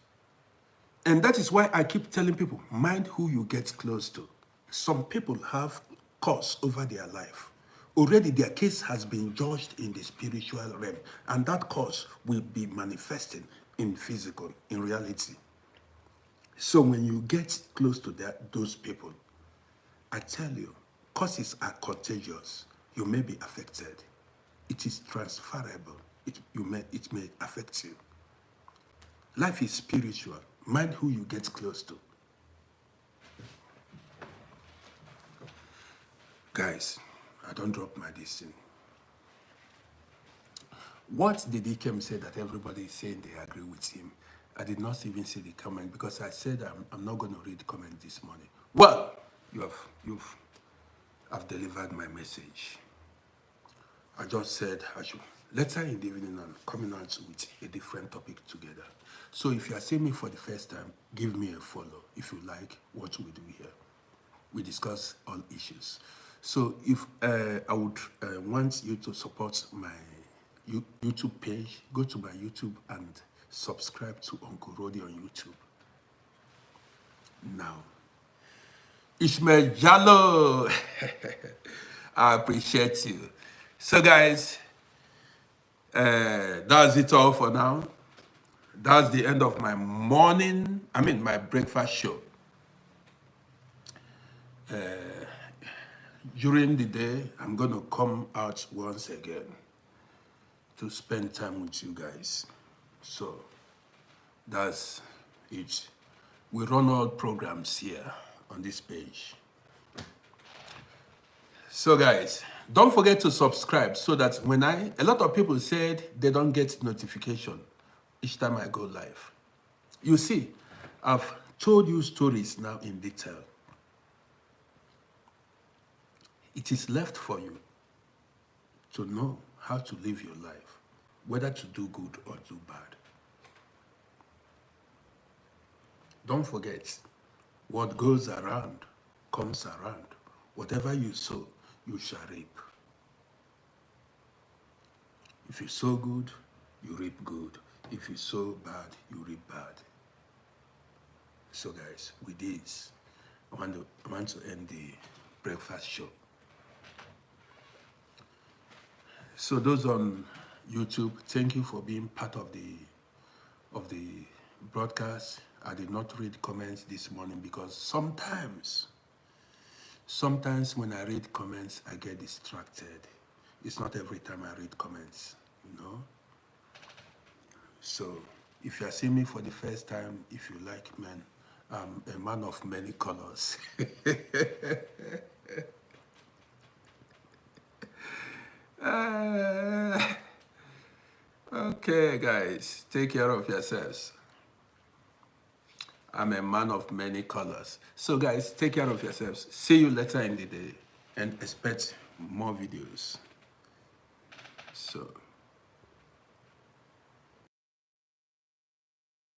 Speaker 1: And that is why I keep telling people, mind who you get close to. Some people have cause over their life. Already their case has been judged in the spiritual realm, and that cause will be manifesting in physical, in reality. So when you get close to those people, I tell you, causes are contagious. You may be affected. It is transferable. It may affect you. Life is spiritual. Mind who you get close to. Guys, I don't drop my destiny. What did Ikem say that everybody is saying they agree with him? I did not even see the comment because I said I'm not going to read the comment this morning. Well, I've delivered my message. I just said I should later in the evening I'm coming out with a different topic together. So if you are seeing me for the first time, give me a follow if you like what we do here. We discuss all issues. So if I would want you to support my YouTube page, go to my YouTube and subscribe to Uncle Roddy on YouTube. Now, Ishmael Jallo, I appreciate you. So guys, that's it all for now. That's the end of my my breakfast show. During the day, I'm going to come out once again to spend time with you guys. So that's it. We run all programs here on this page. So guys, don't forget to subscribe so that when a lot of people said they don't get notification each time I go live. You see, I've told you stories now in detail. It is left for you to know how to live your life, whether to do good or do bad. Don't forget, what goes around comes around. Whatever you sow, you shall reap. If you sow good, you reap good. If you sow bad, you reap bad. So guys, with this, I want to end the breakfast show. So those on YouTube, thank you for being part of the broadcast. I did not read comments this morning because sometimes when I read comments, I get distracted. It's not every time I read comments, you know. So if you are seeing me for the first time, if you like men, I'm a man of many colors. Okay, guys, take care of yourselves. I'm a man of many colors. So guys, take care of yourselves. See you later in the day and expect more videos. So.